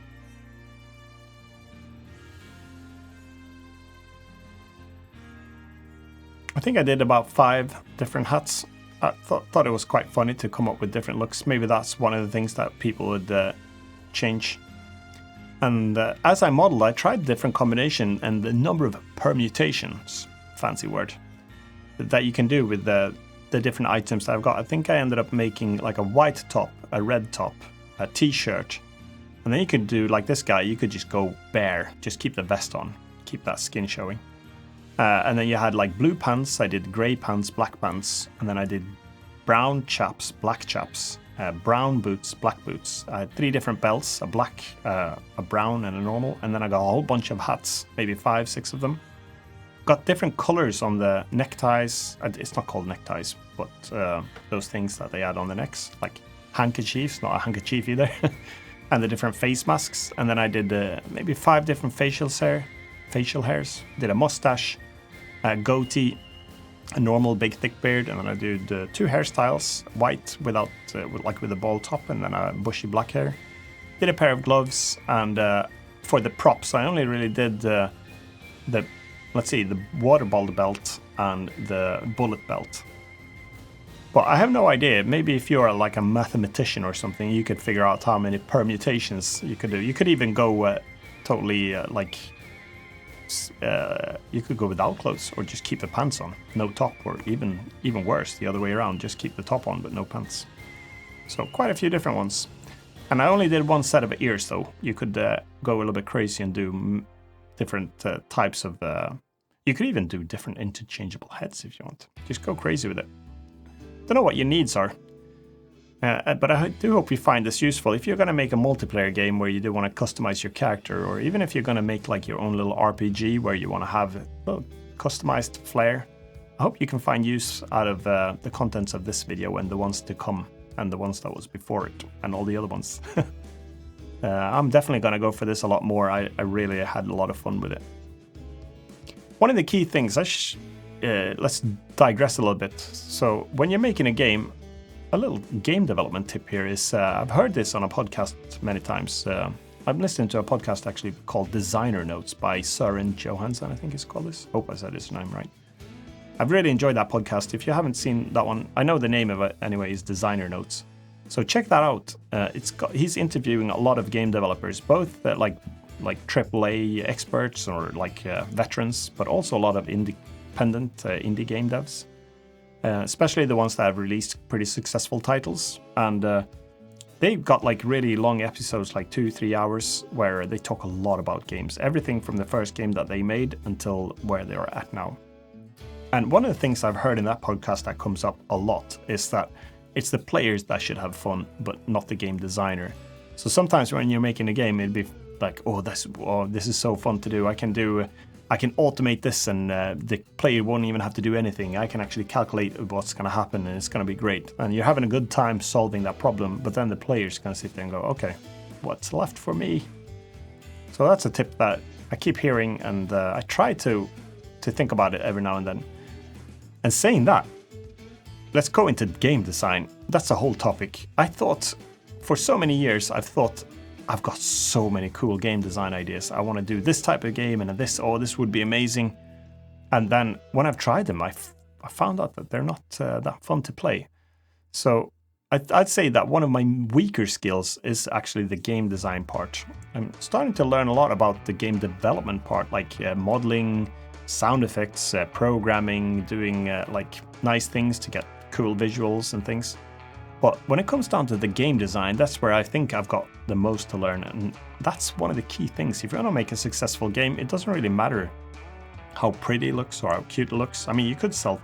Speaker 1: I think I did about 5 different hats. I thought it was quite funny to come up with different looks. Maybe that's one of the things that people would change. And as I modeled, I tried different combination and the number of permutations, fancy word, that you can do with the different items that I've got. I think I ended up making like a white top, a red top, a t-shirt, and then you could do like this guy. You could just go bare, just keep the vest on, keep that skin showing. And then you had like blue pants, I did grey pants, black pants, and then I did brown chaps, black chaps, brown boots, black boots. I had 3 different belts, a black, a brown, and a normal, and then I got a whole bunch of hats, maybe 5, 6 of them. Got different colors on the neckties. It's not called neckties, but those things that they add on the necks, like handkerchiefs, not a handkerchief either, and the different face masks. And then I did maybe 5 different facial hairs. Did a mustache, a goatee, a normal big thick beard, and then I did 2 hairstyles, white without with a bald top, and then a bushy black hair. Did a pair of gloves, and for the props I only really did the water ball belt and the bullet belt. But I have no idea. Maybe if you're like a mathematician or something, you could figure out how many permutations you could do. You could even go totally you could go without clothes or just keep the pants on, no top, or even worse, the other way around, just keep the top on but no pants. So quite a few different ones. And I only did 1 set of ears though. You could go a little bit crazy and do different types of... you could even do different interchangeable heads if you want. Just go crazy with it. Don't know what your needs are. But I do hope you find this useful. If you're going to make a multiplayer game where you do want to customize your character, or even if you're going to make like your own little RPG where you want to have a little customized flair, I hope you can find use out of the contents of this video and the ones to come, and the ones that was before it, and all the other ones. I'm definitely going to go for this a lot more. I really had a lot of fun with it. One of the key things, let's digress a little bit. So when you're making a game, a little game development tip here is, I've heard this on a podcast many times. I'm listening to a podcast actually called Designer Notes by Søren Johansson, I think it's called this. Hope I said his name right. I've really enjoyed that podcast. If you haven't seen that one, I know the name of it anyway, is Designer Notes. So check that out. He's interviewing a lot of game developers, both like AAA experts or like veterans, but also a lot of independent indie game devs. Especially the ones that have released pretty successful titles, and they've got like really long episodes, like 2-3 hours, where they talk a lot about games, everything from the first game that they made until where they are at now. And one of the things I've heard in that podcast that comes up a lot is that it's the players that should have fun, but not the game designer. So sometimes when you're making a game, it'd be like, oh, this is so fun to do. I can automate this, and the player won't even have to do anything. I can actually calculate what's going to happen, and it's going to be great. And you're having a good time solving that problem, but then the player's going to sit there and go, okay, what's left for me? So that's a tip that I keep hearing, and I try to think about it every now and then. And saying that, let's go into game design. That's a whole topic. I thought, for so many years, I've got so many cool game design ideas. I want to do this type of game, and this would be amazing. And then when I've tried them, I found out that they're not that fun to play. So I'd say that one of my weaker skills is actually the game design part. I'm starting to learn a lot about the game development part, like modeling, sound effects, programming, doing like nice things to get cool visuals and things. But when it comes down to the game design, that's where I think I've got the most to learn. And that's one of the key things. If you want to make a successful game, it doesn't really matter how pretty it looks or how cute it looks. I mean, you could sell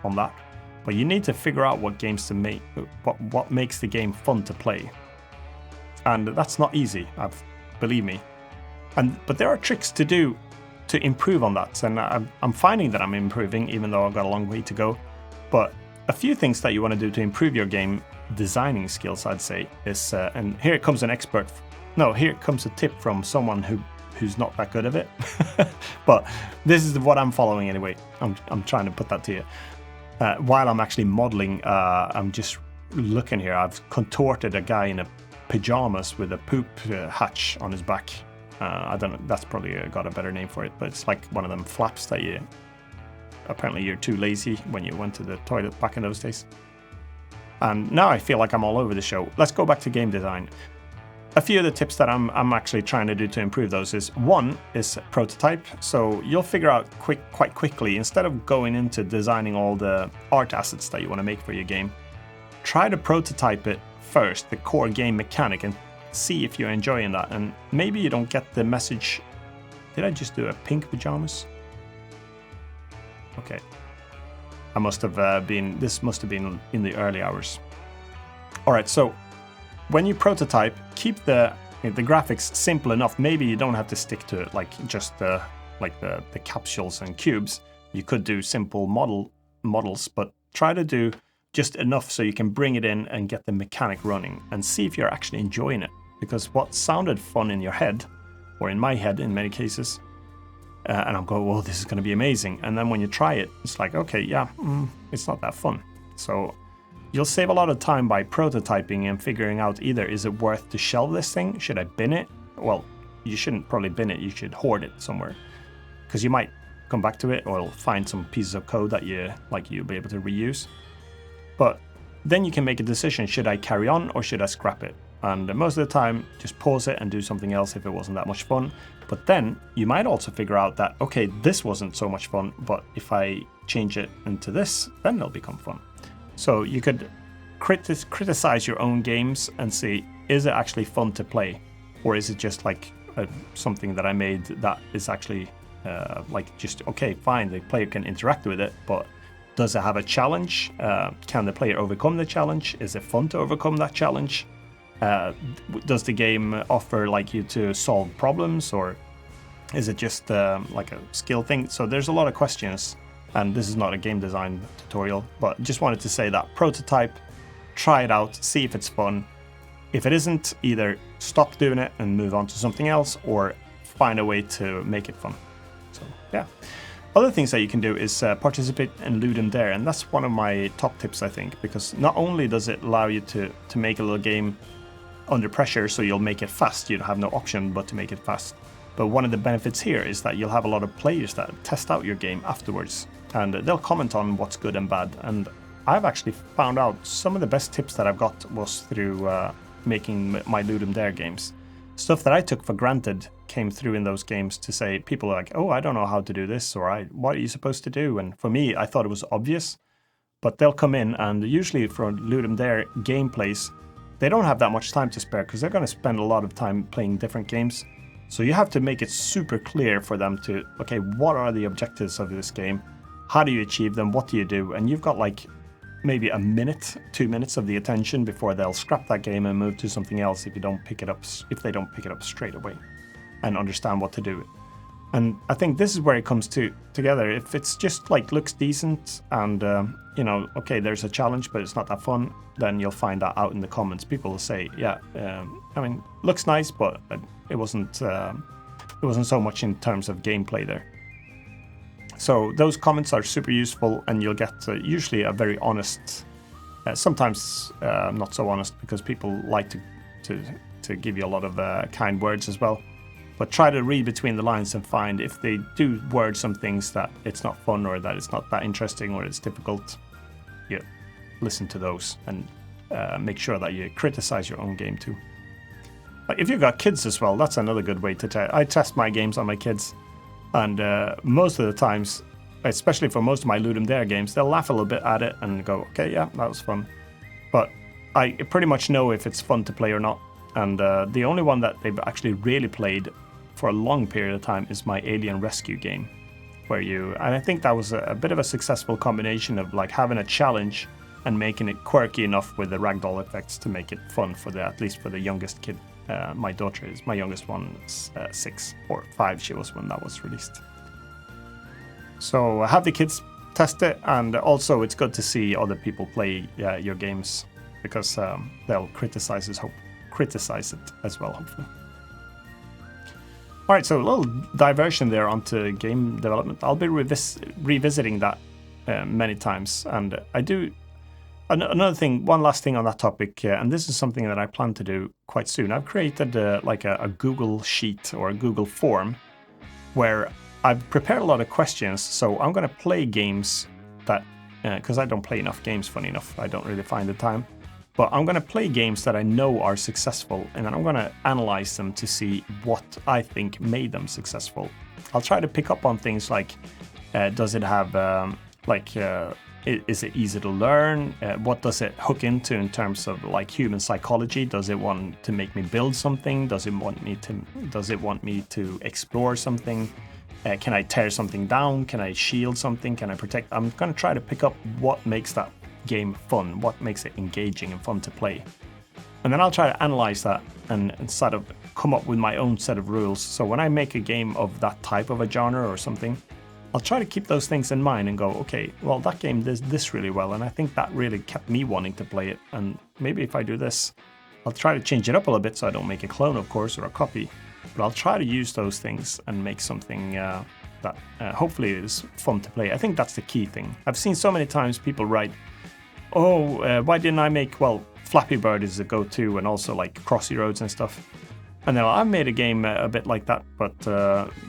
Speaker 1: on that, but you need to figure out what games to make, what makes the game fun to play. And that's not easy, believe me. But there are tricks to do to improve on that. And I'm finding that I'm improving, even though I've got a long way to go. But a few things that you want to do to improve your game designing skills, I'd say, is, and here comes here comes a tip from someone who's not that good at it. But this is what I'm following anyway. I'm trying to put that to you. While I'm actually modeling, I'm just looking here. I've contorted a guy in a pajamas with a poop hatch on his back. I don't know, that's probably got a better name for it, but it's like one of them flaps that you apparently you're too lazy when you went to the toilet back in those days. And now I feel like I'm all over the show. Let's go back to game design. A few of the tips that I'm actually trying to do to improve those is, one is prototype. So you'll figure out quite quickly, instead of going into designing all the art assets that you want to make for your game, try to prototype it first, the core game mechanic, and see if you're enjoying that. And maybe you don't get the message. Did I just do a pink pajamas? Okay. I must have this must have been in the early hours. All right, so when you prototype, keep the graphics simple enough. Maybe you don't have to stick to it, like just the capsules and cubes. You could do simple models, but try to do just enough so you can bring it in and get the mechanic running and see if you're actually enjoying it. Because what sounded fun in your head, or in my head in many cases, and I'm going, well, this is going to be amazing. And then when you try it, it's like, okay, yeah, it's not that fun. So you'll save a lot of time by prototyping and figuring out, either is it worth to shelve this thing? Should I bin it? Well, you shouldn't probably bin it. You should hoard it somewhere, because you might come back to it or find some pieces of code that you'll be able to reuse. But then you can make a decision. Should I carry on or should I scrap it? And most of the time, just pause it and do something else if it wasn't that much fun. But then you might also figure out that, okay, this wasn't so much fun, but if I change it into this, then it'll become fun. So you could criticize your own games and see, is it actually fun to play? Or is it just like something that I made that is actually just, okay, fine, the player can interact with it, but does it have a challenge? Can the player overcome the challenge? Is it fun to overcome that challenge? Does the game offer you to solve problems, or is it just like a skill thing? So there's a lot of questions, and this is not a game design tutorial, but just wanted to say that prototype, try it out, see if it's fun. If it isn't, either stop doing it and move on to something else, or find a way to make it fun. So yeah. Other things that you can do is participate in Ludum Dare, and that's one of my top tips, I think, because not only does it allow you to make a little game under pressure, so you'll make it fast, you have no option but to make it fast. But one of the benefits here is that you'll have a lot of players that test out your game afterwards, and they'll comment on what's good and bad. And I've actually found out some of the best tips that I've got was through making my Ludum Dare games. Stuff that I took for granted came through in those games to say, people are like, oh, I don't know how to do this, or what are you supposed to do? And for me, I thought it was obvious, but they'll come in, and usually for Ludum Dare gameplays, they don't have that much time to spare because they're going to spend a lot of time playing different games. So you have to make it super clear for them to, okay, what are the objectives of this game? How do you achieve them? What do you do? And you've got maybe a minute, 2 minutes of the attention before they'll scrap that game and move to something else if they don't pick it up straight away and understand what to do. And I think this is where it comes together. If it's just looks decent and okay, there's a challenge but it's not that fun, then you'll find that out in the comments. People will say, yeah, looks nice, but it wasn't so much in terms of gameplay there. So those comments are super useful, and you'll get usually a very honest, sometimes not so honest, because people like to give you a lot of kind words as well. But try to read between the lines and find if they do word some things that it's not fun, or that it's not that interesting, or it's difficult. You listen to those and make sure that you criticize your own game too. If you've got kids as well, that's another good way to test. I test my games on my kids. And most of the times, especially for most of my Ludum Dare games, they'll laugh a little bit at it and go, okay, yeah, that was fun. But I pretty much know if it's fun to play or not. And the only one that they've actually really played for a long period of time is my Alien Rescue game, and I think that was a bit of a successful combination of having a challenge and making it quirky enough with the ragdoll effects to make it fun at least for the youngest kid. My youngest one is 6 or 5 she was when that was released. So have the kids test it, and also it's good to see other people play your games, because they'll criticize it as well, hopefully. All right, so a little diversion there onto game development. I'll be revisiting that many times, and I do. One last thing on that topic, and this is something that I plan to do quite soon. I've created a Google Sheet or a Google form where I've prepared a lot of questions, so I'm going to play games that, because I don't play enough games, funny enough, I don't really find the time. But I'm going to play games that I know are successful, and then I'm going to analyze them to see what I think made them successful. I'll try to pick up on things like, does it have, is it easy to learn? What does it hook into in terms of like human psychology? Does it want to make me build something? Does it want me to explore something? Can I tear something down? Can I shield something? Can I protect? I'm going to try to pick up what makes that game fun, what makes it engaging and fun to play. And then I'll try to analyze that and sort of come up with my own set of rules. So when I make a game of that type of a genre or something, I'll try to keep those things in mind and go, okay, well, that game does this really well, and I think that really kept me wanting to play it. And maybe if I do this, I'll try to change it up a little bit so I don't make a clone, of course, or a copy. But I'll try to use those things and make something that hopefully is fun to play. I think that's the key thing. I've seen so many times people write, oh, why didn't I make, well, Flappy Bird is a go-to, and also like Crossy Roads and stuff. And then I've made a game a bit like that, but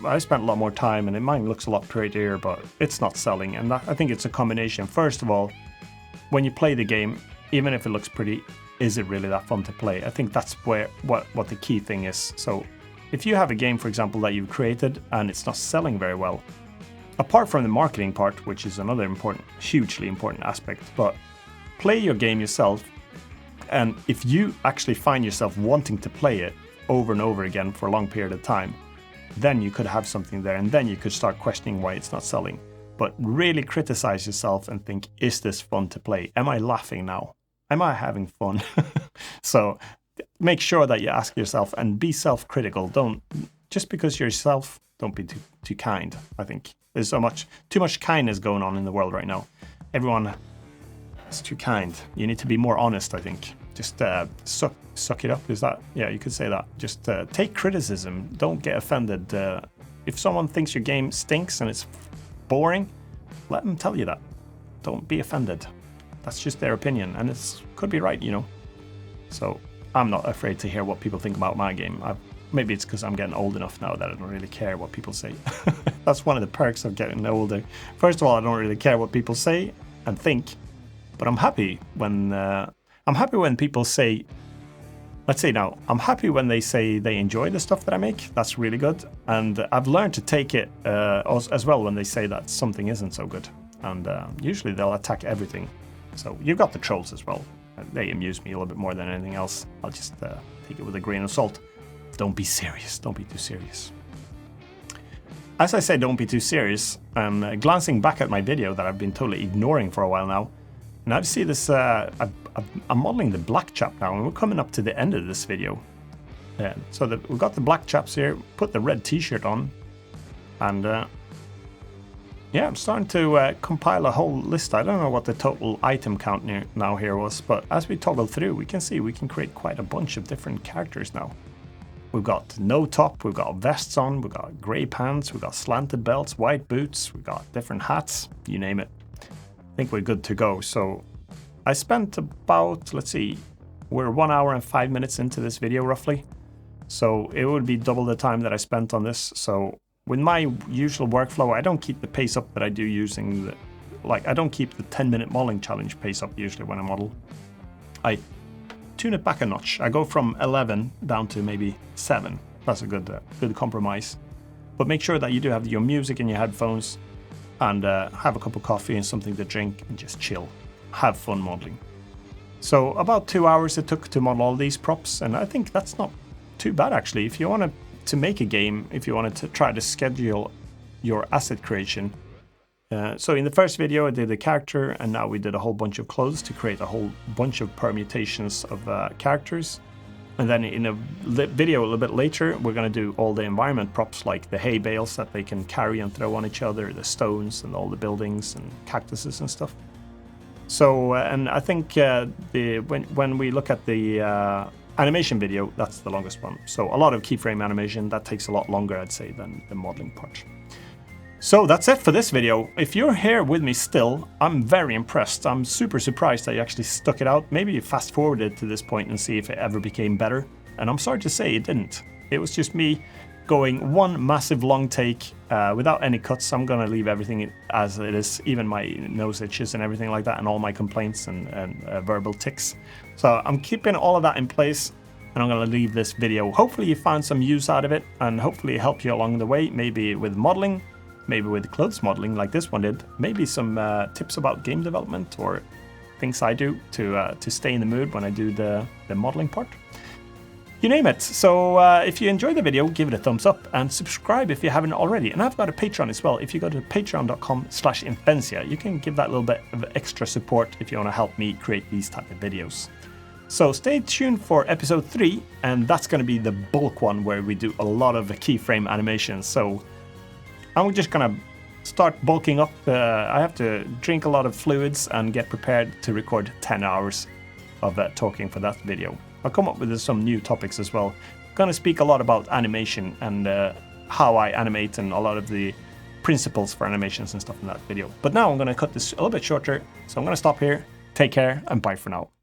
Speaker 1: I spent a lot more time, and mine looks a lot prettier, but it's not selling. And I think it's a combination. First of all, when you play the game, even if it looks pretty, is it really that fun to play? I think that's what the key thing is. So if you have a game, for example, that you've created and it's not selling very well, apart from the marketing part, which is another hugely important aspect, but play your game yourself. And if you actually find yourself wanting to play it over and over again for a long period of time, then you could have something there, and then you could start questioning why it's not selling. But really criticize yourself and think, is this fun to play? Am I laughing now? Am I having fun? So make sure that you ask yourself and be self-critical. Don't, just because you're yourself, don't be too kind. I think there's too much kindness going on in the world right now. Everyone is too kind. You need to be more honest, I think. Just suck it up. Is that? Yeah, you could say that. Just take criticism. Don't get offended. If someone thinks your game stinks and it's boring, let them tell you that. Don't be offended. That's just their opinion, and it could be right, you know. So I'm not afraid to hear what people think about my game. Maybe it's because I'm getting old enough now that I don't really care what people say. That's one of the perks of getting older. First of all, I don't really care what people say and think, but I'm happy when people say, let's say now, I'm happy when they say they enjoy the stuff that I make. That's really good. And I've learned to take it as well when they say that something isn't so good. And usually they'll attack everything. So you've got the trolls as well. They amuse me a little bit more than anything else. I'll just take it with a grain of salt. Don't be serious. Don't be too serious. As I say, don't be too serious. I'm glancing back at my video that I've been totally ignoring for a while now. And I see this, I'm modeling the black chap now, and we're coming up to the end of this video. So we've got the black chaps here, put the red t-shirt on, and yeah, I'm starting to compile a whole list. I don't know what the total item count now here was, but as we toggle through, we can see we can create quite a bunch of different characters now. We've got no top, we've got vests on, we've got grey pants, we've got slanted belts, white boots, we've got different hats, you name it. I think we're good to go. So I spent about, let's see, we're 1 hour and 5 minutes into this video roughly. So it would be double the time that I spent on this. So with my usual workflow, I don't keep the pace up that I do using I don't keep the 10-minute modeling challenge pace up usually when I model. I tune it back a notch. I go from 11 down to maybe 7. That's a good compromise. But make sure that you do have your music in your headphones and have a cup of coffee and something to drink and just chill. Have fun modeling. So about 2 hours it took to model all these props, and I think that's not too bad actually. If you wanted to make a game, if you wanted to try to schedule your asset creation. So in the first video I did a character, and now we did a whole bunch of clothes to create a whole bunch of permutations of characters. And then in a video a little bit later, we're going to do all the environment props, like the hay bales that they can carry and throw on each other, the stones and all the buildings and cactuses and stuff. So, and I think when we look at the animation video, that's the longest one. So a lot of keyframe animation, that takes a lot longer, I'd say, than the modeling part. So that's it for this video. If you're here with me still, I'm very impressed. I'm super surprised that you actually stuck it out. Maybe you fast forwarded to this point and see if it ever became better. And I'm sorry to say it didn't. It was just me going one massive long take without any cuts. I'm gonna leave everything as it is, even my nose itches and everything like that, and all my complaints and verbal tics. So I'm keeping all of that in place, and I'm gonna leave this video. Hopefully you found some use out of it, and hopefully it helped you along the way, maybe with modeling, maybe with clothes modeling like this one did, maybe some tips about game development or things I do to stay in the mood when I do the modeling part. You name it. So if you enjoyed the video, give it a thumbs up and subscribe if you haven't already. And I've got a Patreon as well. If you go to patreon.com/Imphenzia, you can give that little bit of extra support if you want to help me create these type of videos. So stay tuned for episode 3, and that's going to be the bulk one where we do a lot of the keyframe animations. So I'm just going to start bulking up. I have to drink a lot of fluids and get prepared to record 10 hours of talking for that video. I'll come up with some new topics as well. I'm going to speak a lot about animation and how I animate and a lot of the principles for animations and stuff in that video. But now I'm going to cut this a little bit shorter, so I'm going to stop here. Take care and bye for now.